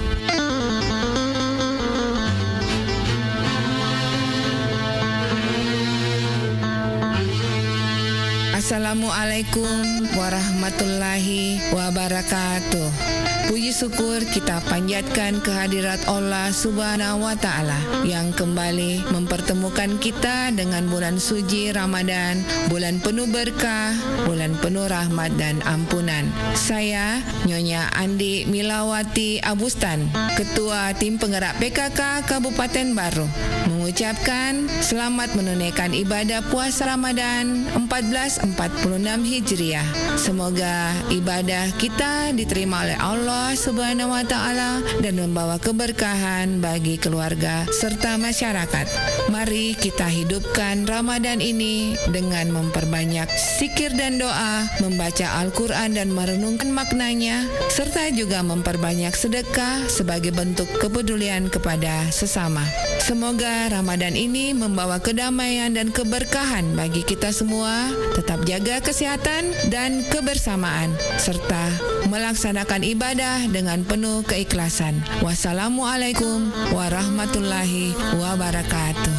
Assalamualaikum warahmatullahi wabarakatuh. Puji syukur kita panjatkan kehadirat Allah Subhanahu wa taala yang kembali mempertemukan kita dengan bulan suci Ramadan, bulan penuh berkah, bulan penuh rahmat dan ampunan. Saya Nyonya Andi Milawati Abustan, Ketua Tim Penggerak PKK Kabupaten Baru, mengucapkan selamat menunaikan ibadah puasa Ramadan 1446 Hijriah. Semoga ibadah kita diterima oleh Allah Subhanahu wa taala dan membawa keberkahan bagi keluarga serta masyarakat. Mari kita hidupkan Ramadan ini dengan memperbanyak zikir dan doa, membaca Al-Qur'an dan merenungkan maknanya, serta juga memperbanyak sedekah sebagai bentuk kepedulian kepada sesama. Semoga Ramadan ini membawa kedamaian dan keberkahan bagi kita semua. Tetap jaga kesehatan dan kebersamaan serta melaksanakan ibadah dengan penuh keikhlasan. Wassalamualaikum warahmatullahi wabarakatuh.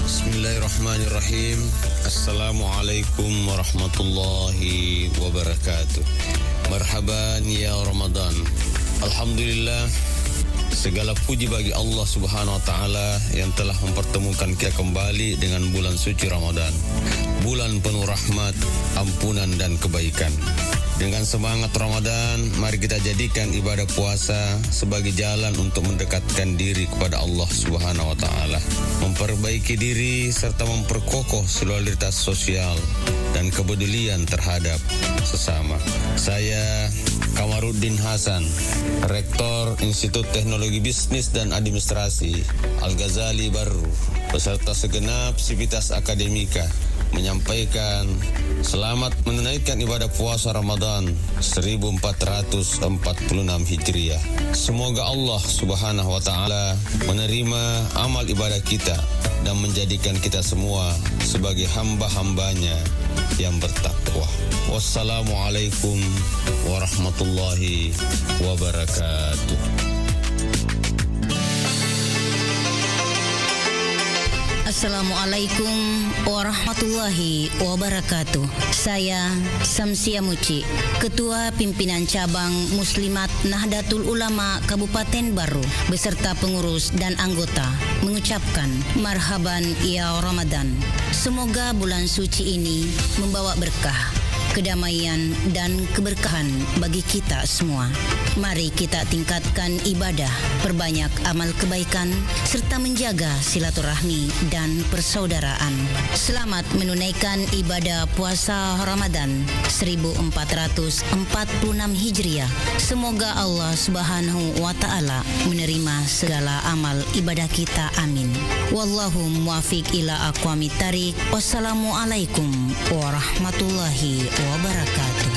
Bismillahirrahmanirrahim. Assalamualaikum warahmatullahi wabarakatuh. Marhaban ya Ramadan. Alhamdulillah, segala puji bagi Allah Subhanahu wa taala yang telah mempertemukan kita kembali dengan bulan suci Ramadan. Bulan penuh rahmat, ampunan dan kebaikan. Dengan semangat Ramadan, mari kita jadikan ibadah puasa sebagai jalan untuk mendekatkan diri kepada Allah Subhanahu wa taala, memperbaiki diri serta memperkokoh solidaritas sosial dan kepedulian terhadap sesama. Saya Kamaruddin Hasan, Rektor Institut Teknologi Bisnis dan Administrasi Al-Ghazali Baru, beserta segenap sivitas akademika, menyampaikan selamat menunaikan ibadah puasa Ramadan 1446 Hijriah. Semoga Allah Subhanahu wa taala menerima amal ibadah kita dan menjadikan kita semua sebagai hamba-hambanya yang bertakwa. Wassalamualaikum warahmatullahi wabarakatuh. Assalamualaikum warahmatullahi wabarakatuh. Saya Samsia Muci, Ketua Pimpinan Cabang Muslimat Nahdlatul Ulama Kabupaten Baru, beserta pengurus dan anggota, mengucapkan marhaban ya Ramadan. Semoga bulan suci ini membawa berkah, kedamaian dan keberkahan bagi kita semua. Mari kita tingkatkan ibadah, perbanyak amal kebaikan, serta menjaga silaturahmi dan persaudaraan. Selamat menunaikan ibadah puasa Ramadan 1446 Hijriah. Semoga Allah Subhanahu wa taala menerima segala amal ibadah kita. Amin. Wallahu muwaffiq ila aqwamit thariq. Wassalamualaikum warahmatullahi wabarakatuh.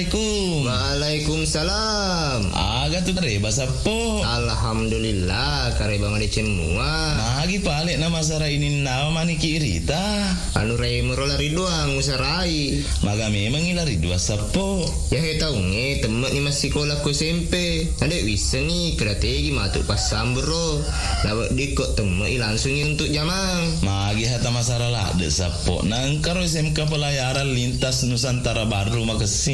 Assalamualaikum. Waalaikumsalam. Aga tu kare basapo. Alhamdulillah kare bang ade cemua. Nagi palik nama sara ini nama mani kirita. Anu rei merolari doang usarai. Maga memang ilari dua sapo. Ya he tahu nge temen ni masih sekolah ku SMP. Ada wisa ni strategi matuk pas sambro. Lawak dikot temen langsungin untuk jamang. Magi hata masalah lah de sapo. Nangkaro SMK pelayaran lintas Nusantara Baru makasing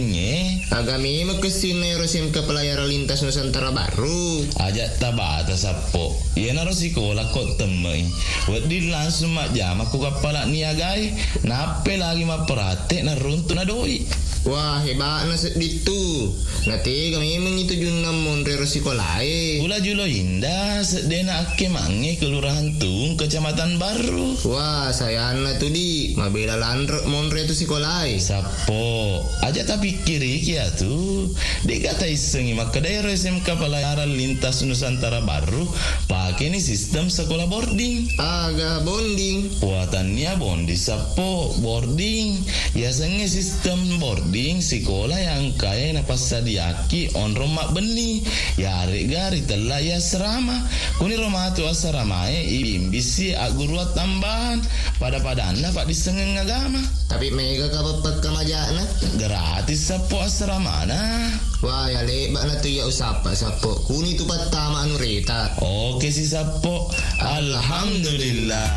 Agami makasin na SMK pelayaran lintas Nusantara Baru. Ajak tabata sapo. Iya naro sekolah kok temui. Wadi langsung mak jam aku kapalak niagai. Nape lagi mak perhati na runtuh na doi. Wah hebat na ditu. Nanti kami mengitu junam monre sekolahai. Pula julo indah sedena ake mange kelurahan Tung Kecamatan Baru. Wah saya anak tu di mabela landrek monre tu sekolahai. Sapo aja tapi kiri kia tu. Dikata isengi maka daerah SMK pelayaran lintas Nusantara Baru pakai ni sistem sekolah boarding. Aga bonding. Buatannya bondi sapo boarding. Ya senge sistem boarding sekolah yang kaya na pasadiaki on rumah beni ya gari telah ya serama kuni rumah tu asramae ibimbisi aguruat tambahan pada anda pak disengeng agama tapi mega kapapat kamajana gratis sapo asrama na. Wah ya lebat na tu ya usapa sapo kuni tu patama anu reta. Oke si sapo. Alhamdulillah.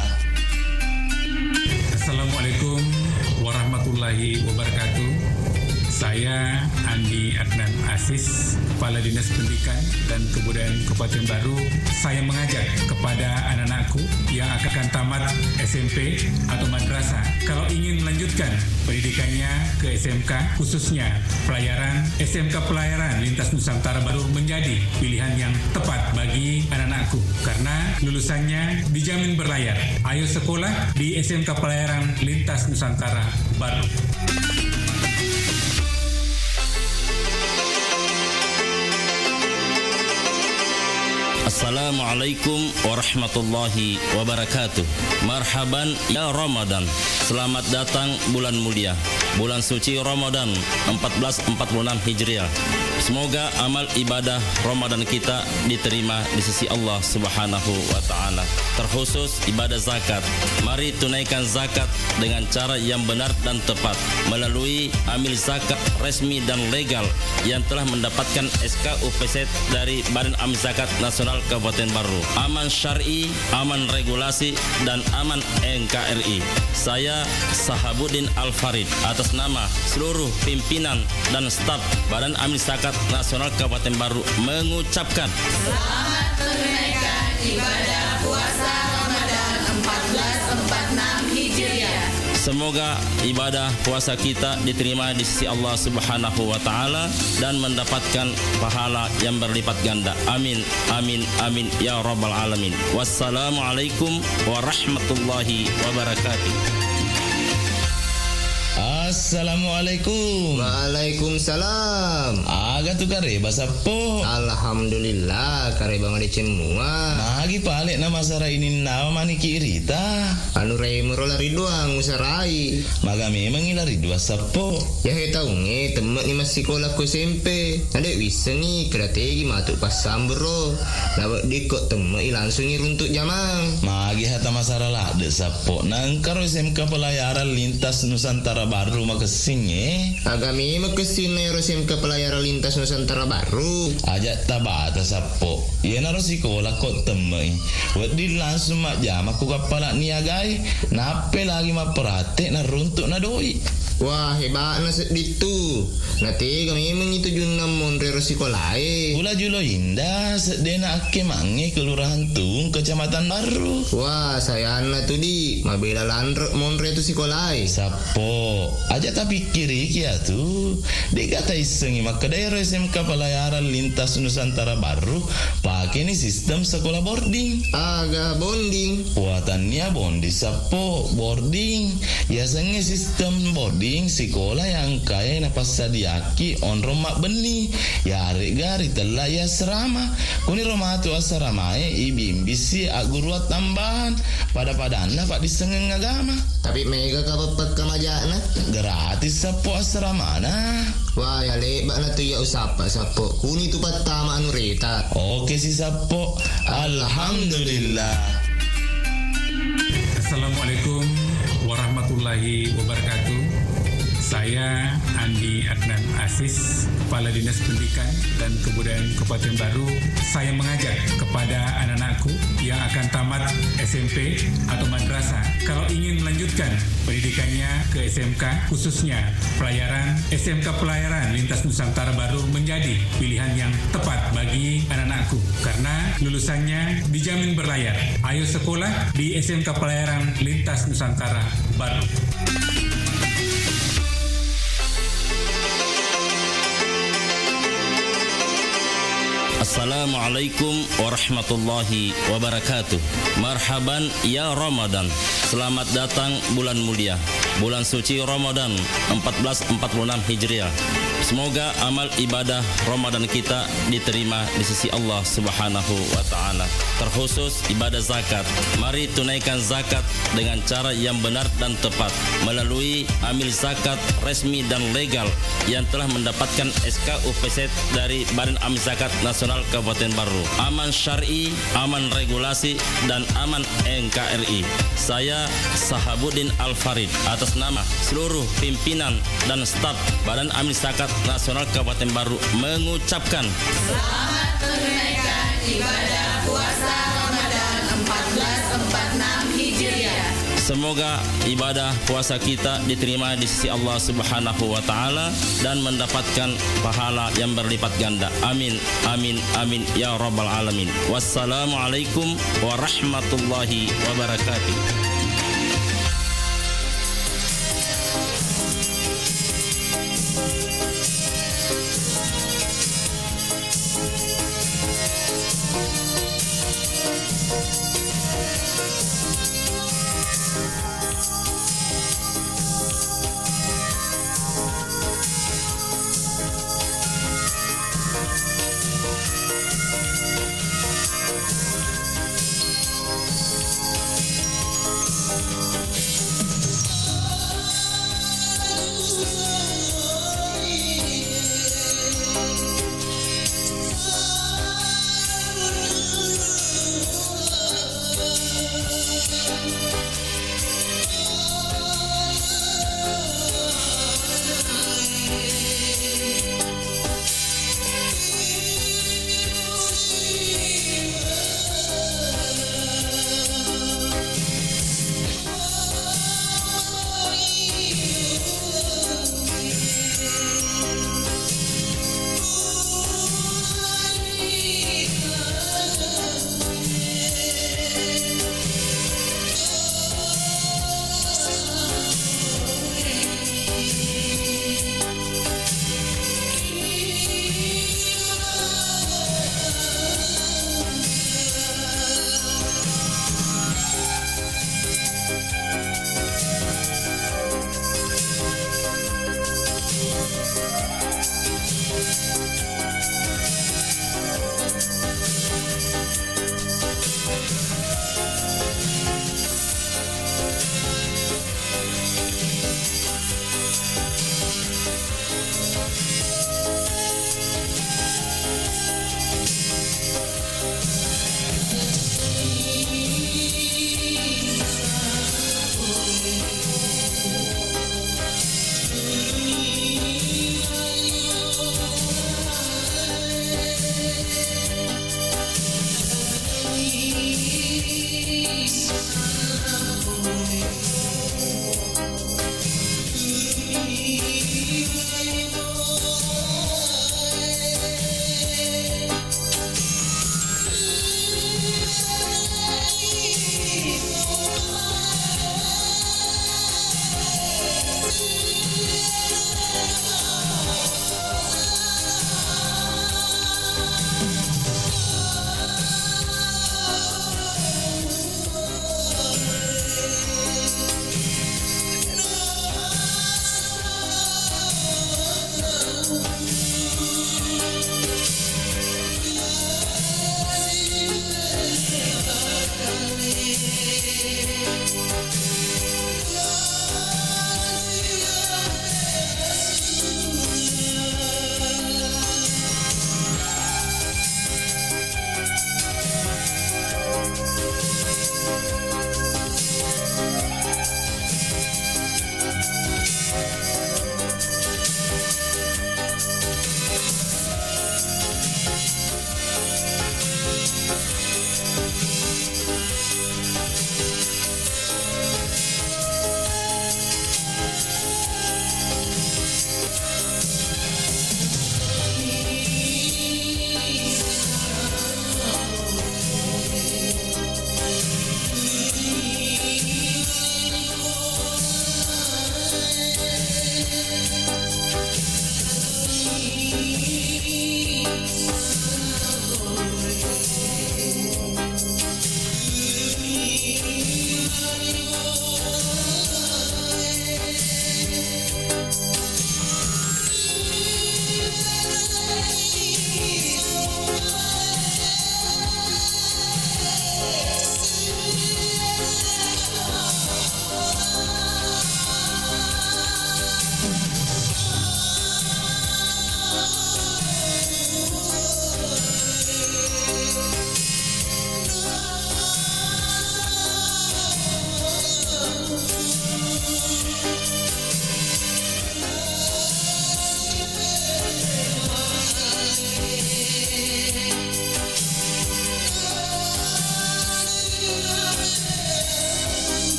Assalamualaikum warahmatullahi wabarakatuh. Saya Andi Adnan Aziz, Kepala Dinas Pendidikan dan Kebudayaan Kabupaten Baru. Saya mengajak kepada anak-anakku yang akan tamat SMP atau madrasah, kalau ingin melanjutkan pendidikannya ke SMK, khususnya pelayaran, SMK Pelayaran Lintas Nusantara Baru menjadi pilihan yang tepat bagi anak-anakku karena lulusannya dijamin berlayar. Ayo sekolah di SMK Pelayaran Lintas Nusantara Baru. Assalamualaikum warahmatullahi wabarakatuh. Marhaban ya Ramadan. Selamat datang bulan mulia, bulan suci Ramadan 1446 Hijriah. Semoga amal ibadah Ramadan kita diterima di sisi Allah Subhanahu wa taala. Terkhusus ibadah zakat. Mari tunaikan zakat dengan cara yang benar dan tepat melalui amil zakat resmi dan legal yang telah mendapatkan SK UPZ dari Badan Amil Zakat Nasional Kabupaten Baru. Aman syar'i, aman regulasi, dan aman NKRI. Saya Sahabuddin Al-Farid atas nama seluruh pimpinan dan staf Badan Amil Zakat Nasional Kabupaten Baru mengucapkan selamat menunaikan ibadah puasa Ramadan 1446 Hijriah. Semoga ibadah puasa kita diterima di sisi Allah Subhanahu wa taala dan mendapatkan pahala yang berlipat ganda. Amin amin amin ya rabbal alamin. Wassalamualaikum warahmatullahi wabarakatuh. Assalamualaikum. Waalaikumsalam. Aga tu kare basapo. Alhamdulillah kare bang ade cemua. Nagi palik nama sara ini nama mani kirita. Anu rei merolari doang usarai. Maga memang ilari dua sapo. Ya he tahu nge temen ni masih sekolah ku SMP. Ada wisa ni strategi matuk pas sambro. Lawak dikot temen langsung untuk jamang. Magi hata masalah lah de sapo. Nangkaro SMK pelayaran lintas Nusantara Baru makasing Agami makasin na SMK pelayaran lintas Nusantara Baru. Ajak tabata sapo. Iya naro sekolah kok temui. Wadi langsung mak jam aku kapalak niagai. Nape lagi mak perhati na runtuh na doi. Wah hebat na ditu. Nanti kami mengitu junam monre sekolahai. Pula julo indah sedena ake mange kelurahan Tung Kecamatan Baru. Wah saya anak tu di mabela landrek monre tu sekolahai. Sapo aja tapi kiri kia tu. Dikata isengi maka daerah SMK Pelayaran Lintas Nusantara Baru pakai ni sistem sekolah boarding. Aga bonding. Buatannya bondi sapo boarding. Ya senge sistem boarding boarding sekolah yang kaya na pasadiaki on Roma beni yari gari telah ya serama kuni Roma tu asramae ibimbisi aguru tambahan pada anak pak disengeng agama tapi mega kapapat kamajana gratis sapo asramana wah ya lebat na tu ya usapa sapo kuni tu patama anu reta oke si sapo alhamdulillah. Assalamualaikum warahmatullahi wabarakatuh. Saya Andi Adnan Aziz, Kepala Dinas Pendidikan dan Kebudayaan Kabupaten Baru. Saya mengajak kepada anak-anakku yang akan tamat SMP atau madrasah, kalau ingin melanjutkan pendidikannya ke SMK, khususnya pelayaran, SMK Pelayaran Lintas Nusantara Baru menjadi pilihan yang tepat bagi anak-anakku karena lulusannya dijamin berlayar. Ayo sekolah di SMK Pelayaran Lintas Nusantara Baru. Assalamualaikum warahmatullahi wabarakatuh. Marhaban ya Ramadan. Selamat datang bulan mulia, bulan suci Ramadan 1446 Hijriah. Semoga amal ibadah Ramadan kita diterima di sisi Allah Subhanahu wa taala. Terkhusus ibadah zakat. Mari tunaikan zakat dengan cara yang benar dan tepat melalui amil zakat resmi dan legal yang telah mendapatkan SK UPZ dari Badan Amil Zakat Nasional Kabupaten Baru. Aman syar'i, aman regulasi, dan aman NKRI. Saya Sahabuddin Al-Farid atas nama seluruh pimpinan dan staf Badan Amil Zakat Nasional Kabupaten Baru mengucapkan selamat menunaikan ibadah puasa Ramadan 1446 Hijriah. Semoga ibadah puasa kita diterima di sisi Allah Subhanahu wa taala dan mendapatkan pahala yang berlipat ganda. Amin amin amin ya rabbal alamin. Wassalamualaikum warahmatullahi wabarakatuh.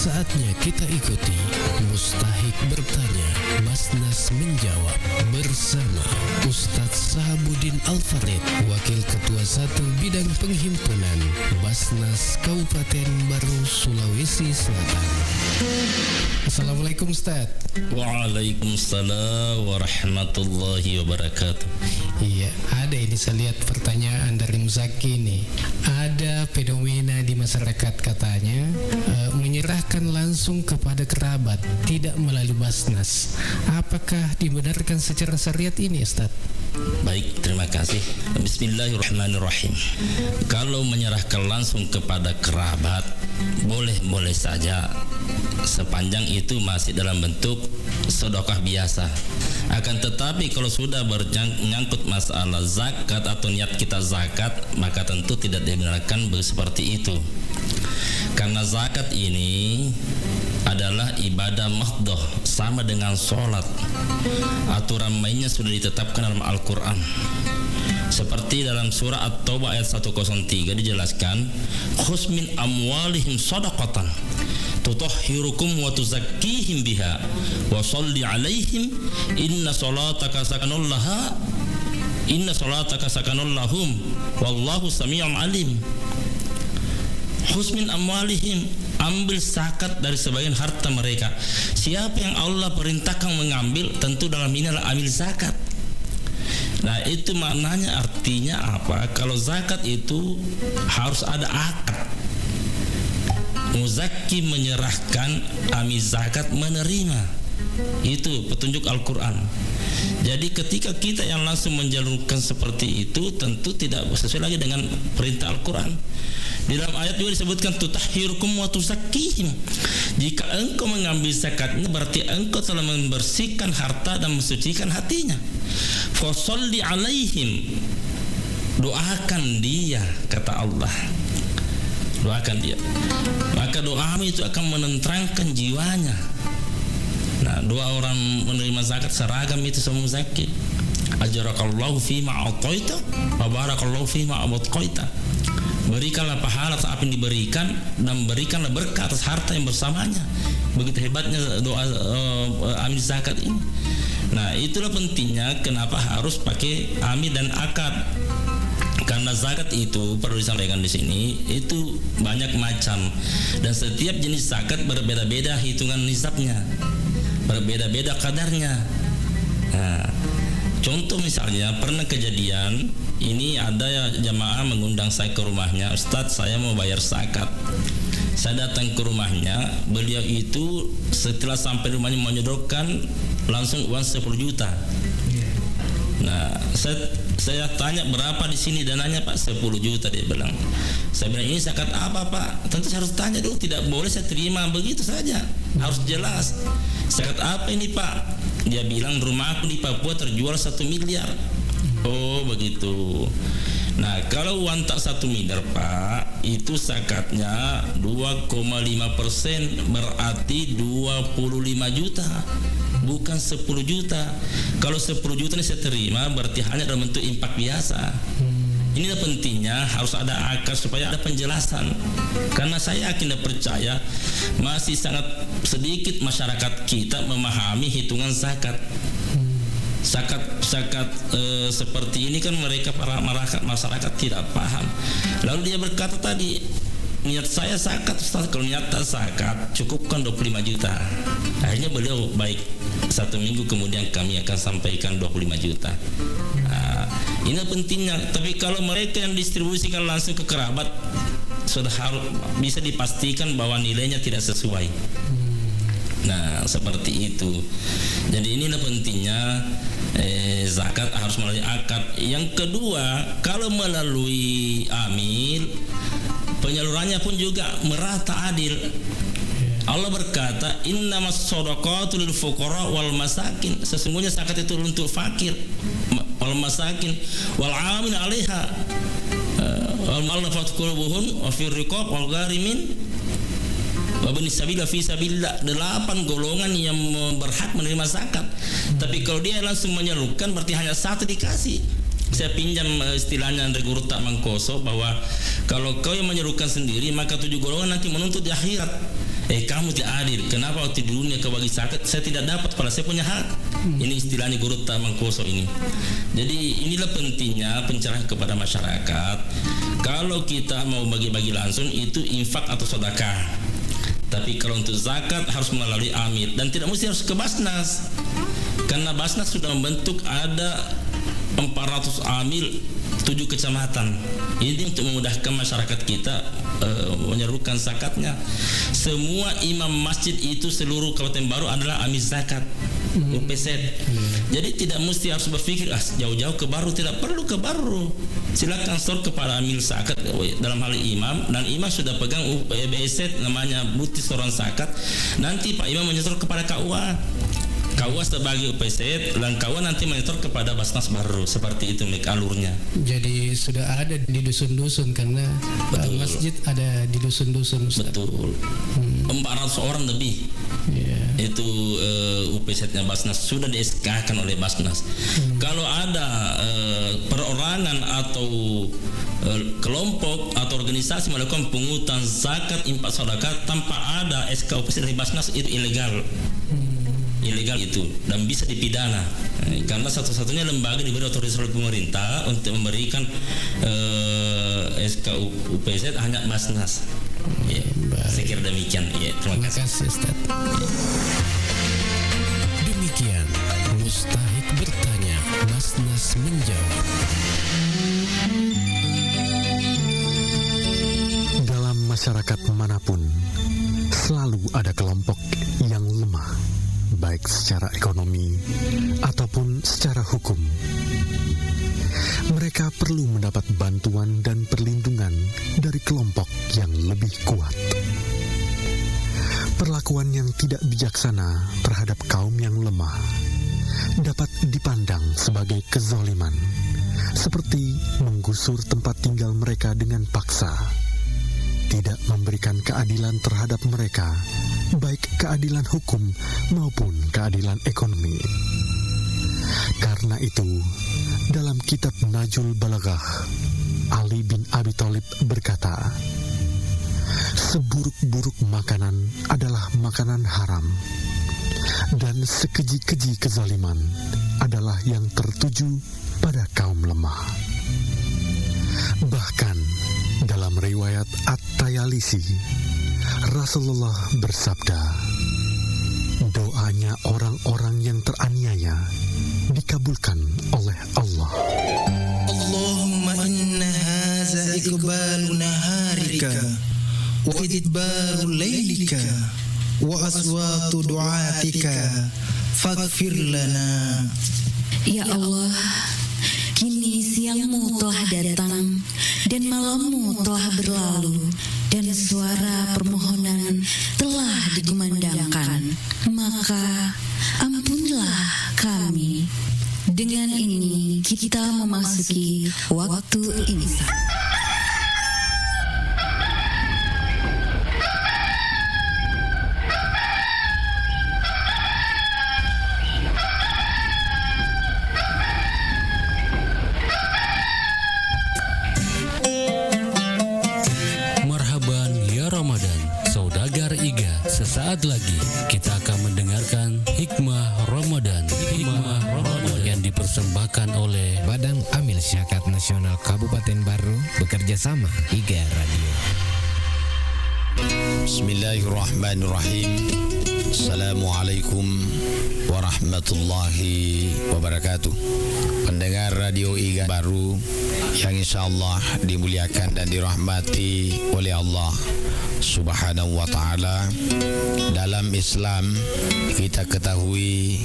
Saatnya kita ikuti Mustahik bertanya, Basnas menjawab bersama Ustadz Sahabuddin Al-Farid, Wakil Ketua 1 Bidang Penghimpunan Basnas Kabupaten Baru, Sulawesi Selatan. Assalamualaikum Ustaz. Waalaikumsalam warahmatullahi wabarakatuh. Iya, ada ini saya lihat pertanyaan dari Muzaki nih. Ada fenomena di masyarakat katanya menyerahkan langsung kepada kerabat, tidak melalui Basnas. Apakah dibenarkan secara syariat ini Ustaz? Baik, terima kasih. Bismillahirrahmanirrahim. Kalau menyerahkan langsung kepada kerabat, boleh saja, sepanjang itu masih dalam bentuk sedekah biasa. Akan tetapi kalau sudah menyangkut masalah zakat atau niat kita zakat, maka tentu tidak dibenarkan seperti itu. Karena zakat ini adalah ibadah mahdoh, sama dengan sholat. Aturan mainnya sudah ditetapkan dalam Al-Quran. Seperti dalam surah At-Taubah ayat 103 dijelaskan, khuz min amwalihim shadaqatan tutahhirukum wa tuzakkihim biha wa sholli alaihim inna sholataka sakanul lahum wallahu sami'un alim. Khuz min amwalihim, ambil zakat dari sebagian harta mereka. Siapa yang Allah perintahkan mengambil, tentu dalam ini adalah ambil zakat. Nah, itu maknanya, artinya apa? Kalau zakat itu harus ada akad. Muzakki menyerahkan, amil zakat menerima. Itu petunjuk Al-Quran. Jadi ketika kita yang langsung menjalurkan seperti itu, tentu tidak sesuai lagi dengan perintah Al-Quran. Di dalam ayat juga disebutkan tutahhirukum wa tuzakkihim. Jika engkau mengambil zakatnya, berarti engkau telah membersihkan harta dan mensucikan hatinya. Fa sholli alaihim, doakan dia, kata Allah. Doakan dia. Maka doamu itu akan menenteramkan jiwanya. Nah, doa orang menerima zakat seragam itu semua zakit. Ajarakallahu fima a'taita wa barakallahu fima abqaita. Berikanlah pahala apa yang diberikan dan berikanlah berkah atas harta yang bersamanya. Begitu hebatnya doa amil zakat ini. Nah, itulah pentingnya kenapa harus pakai amil dan akad. Karena zakat itu perlu disampaikan di sini, itu banyak macam dan setiap jenis zakat berbeda-beda hitungan nisabnya, berbeda-beda kadarnya. Nah, contoh misalnya pernah kejadian ini, ada jamaah mengundang saya ke rumahnya, Ustadz saya mau bayar zakat. Saya datang ke rumahnya, beliau itu setelah sampai rumahnya menyodorkan langsung uang 10 juta. Nah, saya tanya berapa di sini dananya Pak? 10 juta dia bilang. Saya bilang ini zakat apa Pak? Tentu saya harus tanya dulu, tidak boleh saya terima begitu saja, harus jelas. Zakat apa ini Pak? Dia bilang rumahku di Papua terjual 1 miliar. Oh begitu. Nah, kalau uang tak 1 miliar Pak, itu zakatnya 2,5%, berarti 25 juta, bukan 10 juta. Kalau 10 juta ini saya terima, berarti hanya dalam bentuk infak biasa. Inilah pentingnya harus ada akad supaya ada penjelasan. Karena saya yakin dan percaya masih sangat sedikit masyarakat kita memahami hitungan zakat. Zakat seperti ini kan mereka para masyarakat tidak paham. Lalu dia berkata tadi, niat saya zakat Ustaz, kalau niat zakat cukupkan 25 juta. Akhirnya beliau baik, 1 minggu kemudian kami akan sampaikan 25 juta. Nah, ini pentingnya. Tapi kalau mereka yang distribusikan langsung ke kerabat, sudah harus bisa dipastikan bahwa nilainya tidak sesuai. Nah, seperti itu. Jadi inilah pentingnya zakat harus melalui akad. Yang kedua, kalau melalui amil, penyalurannya pun juga merata adil. Allah berkata, innamas shadaqatu lil fuqara wal masakin. Sesungguhnya zakat itu untuk fakir, wal masakin, wal 'amil 'alaiha, wal mu'allafat qulubuhum wa fir riqab wal gharimin wa bin sabila fi sabilillah. 8 golongan yang berhak menerima zakat. Tapi kalau dia langsung menyalurkan, berarti hanya 1 dikasih. Saya pinjam istilahnya dari Guru Tak Mangkoso, bahwa kalau kau yang menyalurkan sendiri, maka 7 golongan nanti menuntut di akhirat. kamu tidak adil, kenapa waktu di dunia kau bagi zakat saya tidak dapat, padahal saya punya hak. Ini istilahnya gurutta mangkoso ini. Jadi inilah pentingnya pencerahan kepada masyarakat. Kalau kita mau bagi-bagi langsung itu infak atau sedekah. Tapi kalau untuk zakat harus melalui amir dan tidak mesti harus ke Basnas. Karena Basnas sudah membentuk ada 400 amil 7 kecamatan. Ini untuk memudahkan masyarakat kita menyalurkan zakatnya. Semua imam masjid itu seluruh Kabupaten Baru adalah amil zakat UPZ. Jadi tidak mesti harus berpikir jauh-jauh ke Baru, tidak perlu ke Baru. Silakan store kepada amil zakat dalam hal imam, dan imam sudah pegang BZ namanya bukti setoran zakat. Nanti Pak Imam menyetor kepada KUA. KUA sebagai UPZ dan KUA nanti menyetor kepada Basnas Baru, seperti itu alurnya. Jadi sudah ada di dusun-dusun karena masjid ada di dusun-dusun. Betul. 400 orang lebih. Itu UPZ-nya Basnas sudah di-SK-kan oleh Basnas. Kalau ada perorangan atau kelompok atau organisasi melakukan pungutan zakat infak sedekah tanpa ada SK UPZ dari Basnas, itu ilegal. Ilegal itu dan bisa dipidana karena satu-satunya lembaga diberi otoritas oleh pemerintah untuk memberikan SK UPZ hanya Basnas. Saya kira demikian. Terima kasih Ustaz. Demikian Mustahik bertanya, Basnas menjawab. Dalam masyarakat manapun selalu ada kelompok yang lemah, baik secara ekonomi ataupun secara hukum. Mereka perlu mendapat bantuan dan perlindungan dari kelompok yang lebih kuat. Perlakuan yang tidak bijaksana terhadap kaum yang lemah dapat dipandang sebagai kezaliman, seperti menggusur tempat tinggal mereka dengan paksa, tidak memberikan keadilan terhadap mereka, baik keadilan hukum maupun keadilan ekonomi. Karena itu, dalam kitab Najul Balaghah, Ali bin Abi Thalib berkata, seburuk-buruk makanan adalah makanan haram, dan sekeji-keji kezaliman adalah yang tertuju pada kaum lemah. Bahkan dalam riwayat At-Tayalisi, Rasulullah bersabda, doanya orang-orang yang teraniaya dikabulkan oleh Allah. Allahumma inna haza iqbalu naharika wa idbaru laylika wa aswatu du'atika faghfir lana. Ya Allah, kini siangmu telah datang dan malammu telah berlalu, dan suara permohonan telah dikumandangkan. Maka ampunilah kami. Dengan ini kita memasuki waktu imsak. Sesaat lagi kita akan mendengarkan Hikmah Ramadan. Hikmah Ramadan yang dipersembahkan oleh Badan Amil Zakat Nasional Kabupaten Baru bekerja sama IGA Radio. Bismillahirrahmanirrahim. Assalamualaikum warahmatullahi wabarakatuh. Pendengar Radio IGA Baru yang insyaallah dimuliakan dan dirahmati oleh Allah Subhanahu wa ta'ala. Dalam Islam kita ketahui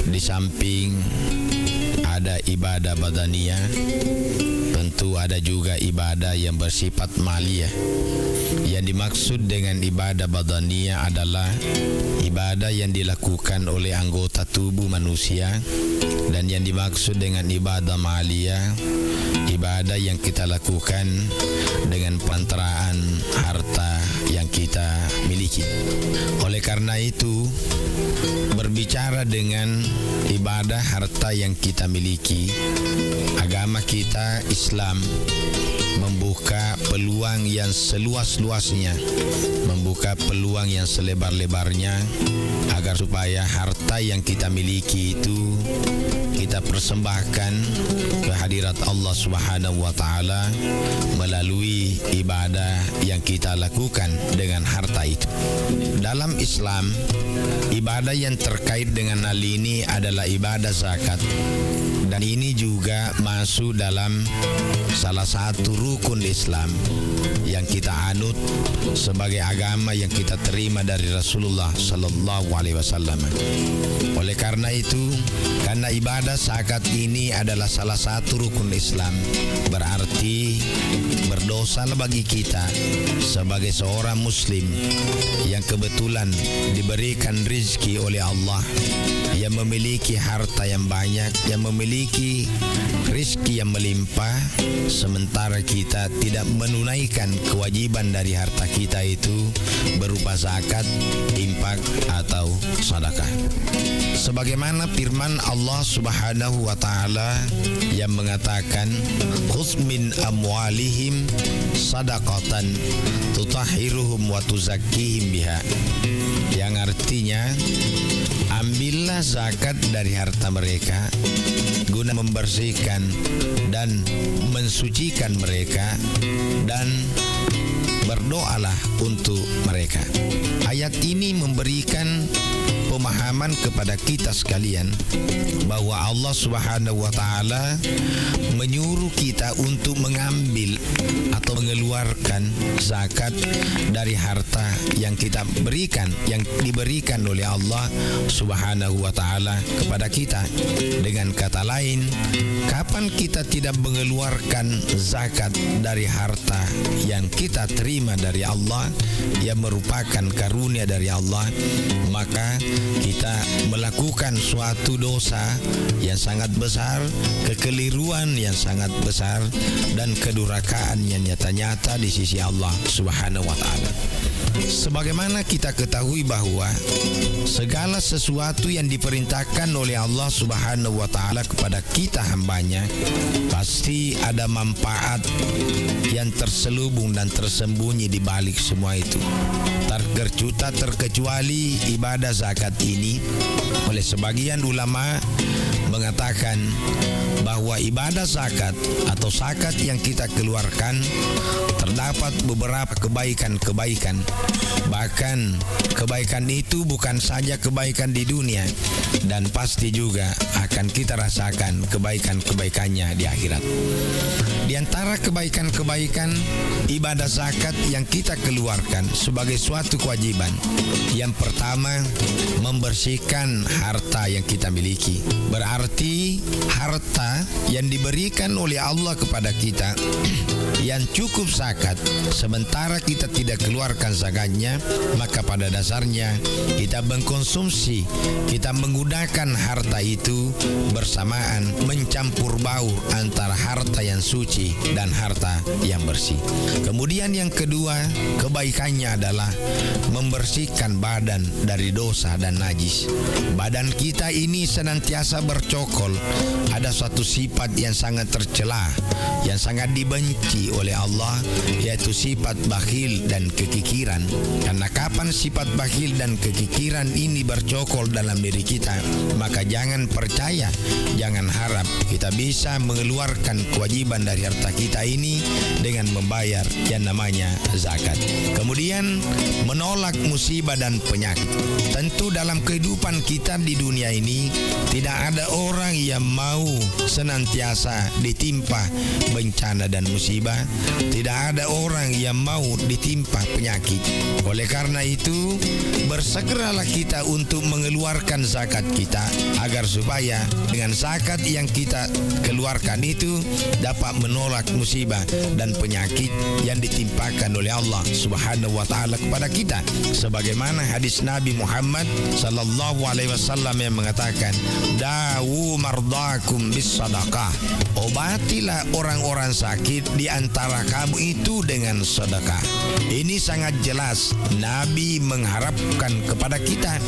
di samping ada ibadah badaniyah, tentu ada juga ibadah yang bersifat maliyah. Yang dimaksud dengan ibadah badaniyah adalah ibadah yang dilakukan oleh anggota tubuh manusia, dan yang dimaksud dengan ibadah maliyah, ibadah yang kita lakukan dengan perantaraan harta yang kita miliki. Oleh karena itu, berbicara dengan ibadah harta yang kita miliki, agama kita Islam membuka peluang yang seluas-luasnya, membuka peluang yang selebar-lebarnya, agar supaya harta yang kita miliki itu kita persembahkan ke hadirat Allah Subhanahu wa taala melalui ibadah yang kita lakukan dengan harta itu. Dalam Islam, ibadah yang terkait dengan hal ini adalah ibadah zakat, dan ini juga masuk dalam salah satu rukun Islam yang kita anut sebagai agama yang kita terima dari Rasulullah sallallahu alaihi wasallam. Oleh karena itu, karena ibadah zakat ini adalah salah satu rukun Islam, berarti berdosa bagi kita sebagai seorang muslim yang kebetulan diberikan rezeki oleh Allah, yang memiliki harta yang banyak, yang memiliki rezeki yang melimpah, sementara kita tidak menunaikan kewajiban dari harta kita itu berupa zakat, infak atau sedekah. Sebagaimana firman Allah Subhanahu wa taala yang mengatakan, "Khudz min amwalihim shadaqatan tutahhiruhum wa tuzakkihim biha." Yang artinya, ambillah zakat dari harta mereka guna membersihkan dan mensucikan mereka, dan berdoalah untuk mereka. Ayat ini memberikan pemahaman kepada kita sekalian bahwa Allah Subhanahu wa taala menyuruh kita untuk mengambil atau mengeluarkan zakat dari harta yang kita berikan, yang diberikan oleh Allah Subhanahu wa taala kepada kita. Dengan kata lain, kapan kita tidak mengeluarkan zakat dari harta yang kita terima dari Allah, yang merupakan karunia dari Allah, maka kita melakukan suatu dosa yang sangat besar, kekeliruan yang sangat besar, dan kedurhakaan yang nyata-nyata di sisi Allah Subhanahu wa taala. Sebagaimana kita ketahui bahwa segala sesuatu yang diperintahkan oleh Allah Subhanahu wa taala kepada kita hambanya, pasti ada manfaat yang terselubung dan tersembunyi di balik semua itu. Terkecuali ibadah zakat ini. Oleh sebagian ulama mengatakan bahwa ibadah zakat atau zakat yang kita keluarkan terdapat beberapa kebaikan-kebaikan. Bahkan kebaikan itu bukan saja kebaikan di dunia, dan pasti juga akan kita rasakan kebaikan-kebaikannya di akhirat. Di antara kebaikan-kebaikan ibadah zakat yang kita keluarkan sebagai suatu kewajiban, yang pertama, membersihkan harta yang kita miliki. Berarti harta yang diberikan oleh Allah kepada kita yang cukup zakat, sementara kita tidak keluarkan zakatnya, maka pada dasarnya kita mengkonsumsi, kita menggunakan harta itu bersamaan, mencampur baur antara harta yang suci dan harta yang bersih. Kemudian yang kedua, kebaikannya adalah membersihkan badan dari dosa dan najis. Badan kita ini senantiasa bercokol. Ada suatu sifat yang sangat tercela, yang sangat dibenci oleh Allah, yaitu sifat bakhil dan kekikiran. Karena kapan sifat bakhil dan kekikiran ini bercokol dalam diri kita, maka jangan percaya, jangan harap kita bisa mengeluarkan kewajiban dari harta kita ini dengan membayar yang namanya zakat. Kemudian menolak musibah dan penyakit. Tentu dalam kehidupan kita di dunia ini tidak ada orang yang mau senantiasa ditimpa bencana dan musibah. Tidak ada orang yang mau ditimpa penyakit. Oleh karena itu, bersegeralah kita untuk mengeluarkan zakat kita, agar supaya dengan zakat yang kita keluarkan itu dapat menolak musibah dan penyakit yang ditimpakan oleh Allah Subhanahu wa taala kepada kita. Sebagaimana hadis Nabi Muhammad sallallahu alaihi wasallam yang mengatakan, "Dawu dawu mardakum bis sadaqah. Obatilah orang-orang sakit di antara kamu itu dengan sedekah. Ini sangat jelas Nabi mengharapkan kepada kita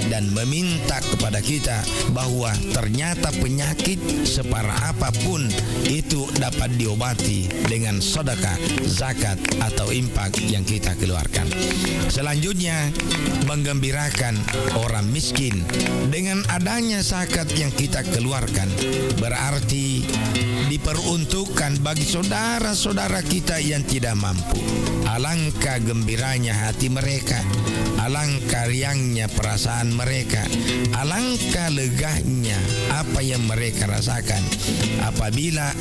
dan meminta kepada kita bahwa ternyata penyakit separah apapun itu dapat diobati dengan sedekah, zakat atau infak yang kita keluarkan. Selanjutnya, menggembirakan orang miskin dengan adanya zakat yang kita keluarkan berarti diperuntukkan bagi saudara-saudara kita yang tidak mampu. Alangkah gembiranya hati mereka, alangkah riangnya perasaan mereka, alangkah legahnya apa yang mereka rasakan apabila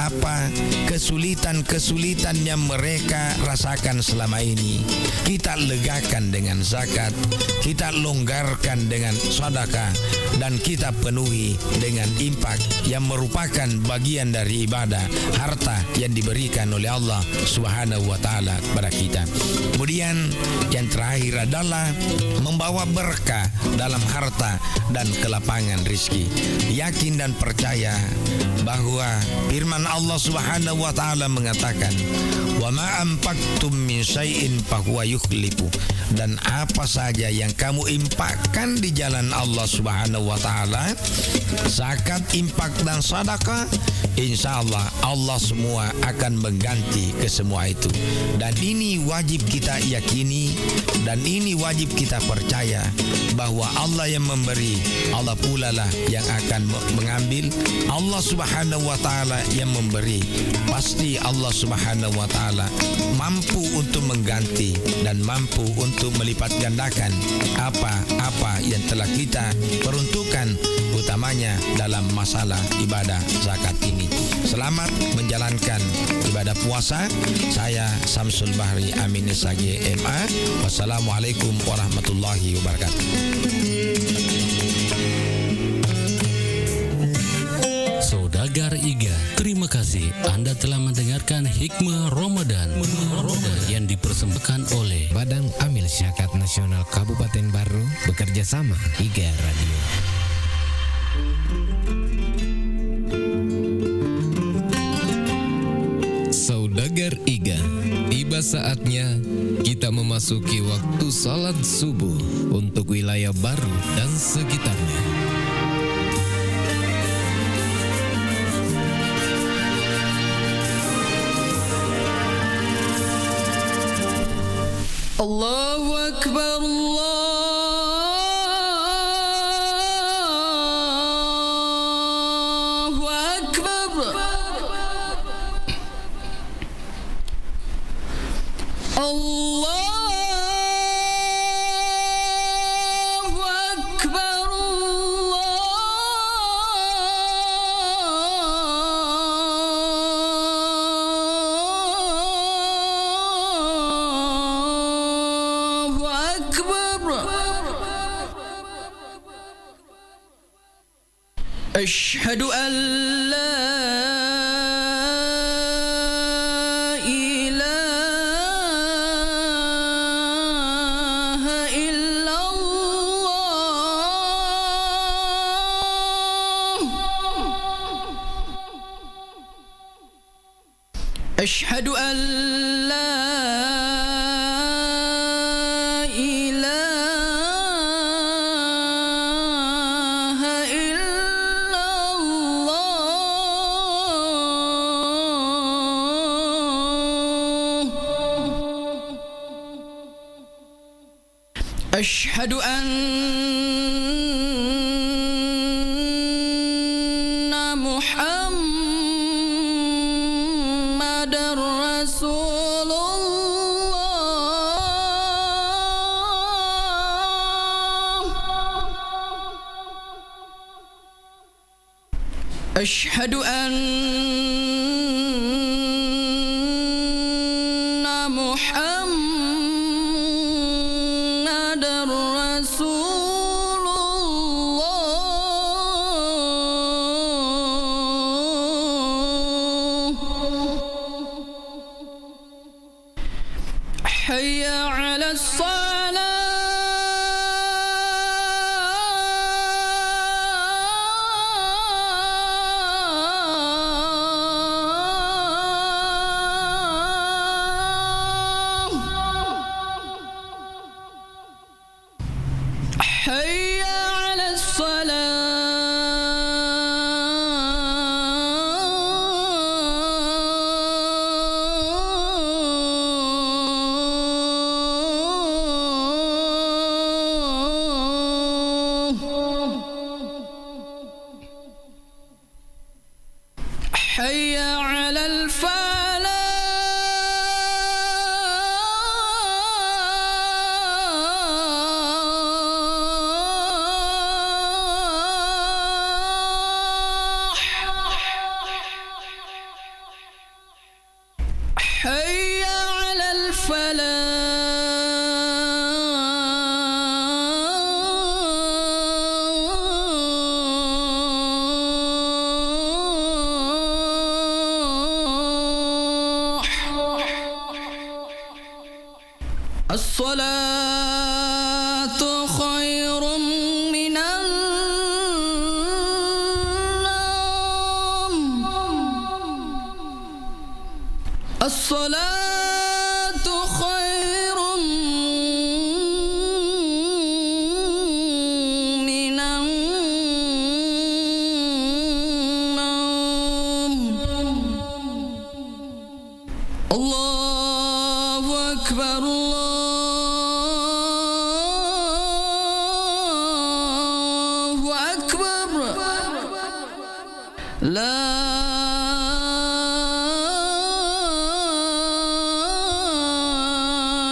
kesulitan-kesulitan yang mereka rasakan selama ini kita legakan dengan zakat, kita longgarkan dengan sedekah, dan kita penuhi dengan infak yang merupakan bagian dari ibadah, harta yang diberikan oleh Allah Subhanahu wa taala kepada kita. Kemudian yang terakhir adalah membawa berkah dalam harta dan kelapangan rizki. Yakin dan percaya bahwa firman Allah Subhanahu wa taala mengatakan, "Wa ma anfaqtum min syai'in fahuwa yukhlifu." Dan apa saja yang kamu infakkan di jalan Allah Subhanahu wa taala, zakat, infak dan sedekah, insyaallah Allah semua akan mengganti ke semua itu. Dan ini wajib kita yakini dan ini wajib kita percaya bahwa Allah yang memberi, Allah pula lah yang akan mengambil. Allah Subhanahu wa taala yang memberi, pasti Allah Subhanahu wa taala mampu untuk mengganti dan mampu untuk melipat gandakan apa-apa yang telah kita peruntukkan, utamanya dalam masalah ibadah zakat ini. Selamat menjalankan ibadah puasa. Saya Samsul Bahri Amin SAG MA. Wassalamualaikum warahmatullahi wabarakatuh. Saudagar Iga, terima kasih Anda telah mendengarkan Hikmah Ramadan yang dipersembahkan oleh Badan Amil Syakat Nasional Kabupaten Baru bekerja sama Iga Radio. Saudagar Iga, tiba saatnya kita memasuki waktu salat subuh untuk wilayah Baru dan sekitarnya. Allahu Akbar, Allahu Akbar, Allahu Akbar, Ashhadu an la ilaha illallah. Ashhadu an la أشهد أن محمد رسول الله. أشهد أن حي على الصلاة حي على حي على الفلاح حي على الصلاة خير من النوم الصلاة خير من النوم الله أكبر الله أكبر لا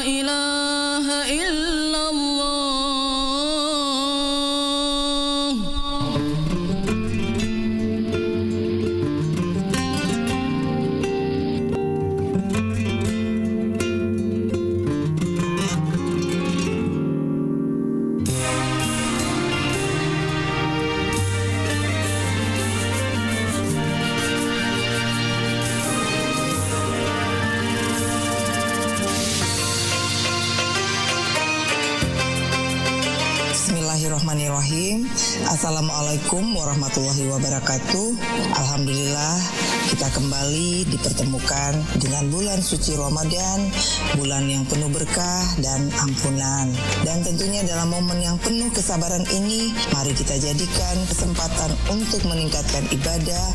إله إلا الله Bismillahirrahmanirrahim. Assalamualaikum warahmatullahi wabarakatuh. Alhamdulillah kita kembali dipertemukan dengan bulan suci Ramadan, bulan yang penuh berkah dan ampunan. Dan tentunya dalam momen yang penuh kesabaran ini, mari kita jadikan kesempatan untuk meningkatkan ibadah,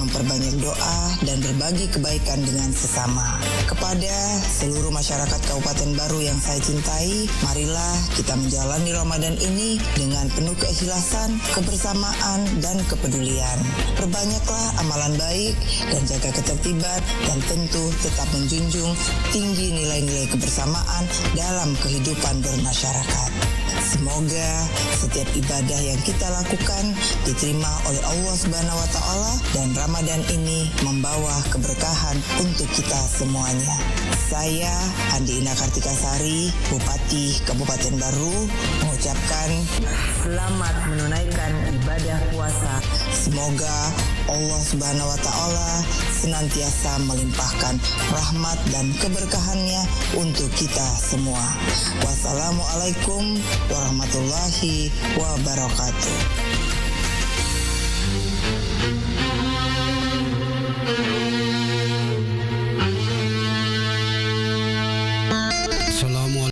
memperbanyak doa dan berbagi kebaikan dengan sesama. Kepada seluruh masyarakat Kabupaten Baru yang saya cintai, marilah kita menjalani Ramadan ini dengan penuh keikhlasan, kebersamaan, dan kepedulian. Perbanyaklah amalan baik dan jaga ketertiban, dan tentu tetap menjunjung tinggi nilai-nilai kebersamaan dalam kehidupan bermasyarakat. Semoga setiap ibadah yang kita lakukan diterima oleh Allah Subhanahu wa Ta'ala, dan Ramadan ini membawa keberkahan untuk kita semuanya. Saya Andi Ina Kartikasari, Bupati Kabupaten Baru, mengucapkan selamat menunaikan ibadah puasa. Semoga Allah Subhanahu wa Ta'ala senantiasa melimpahkan rahmat dan keberkahannya untuk kita semua. Wassalamualaikum warahmatullahi wabarakatuh.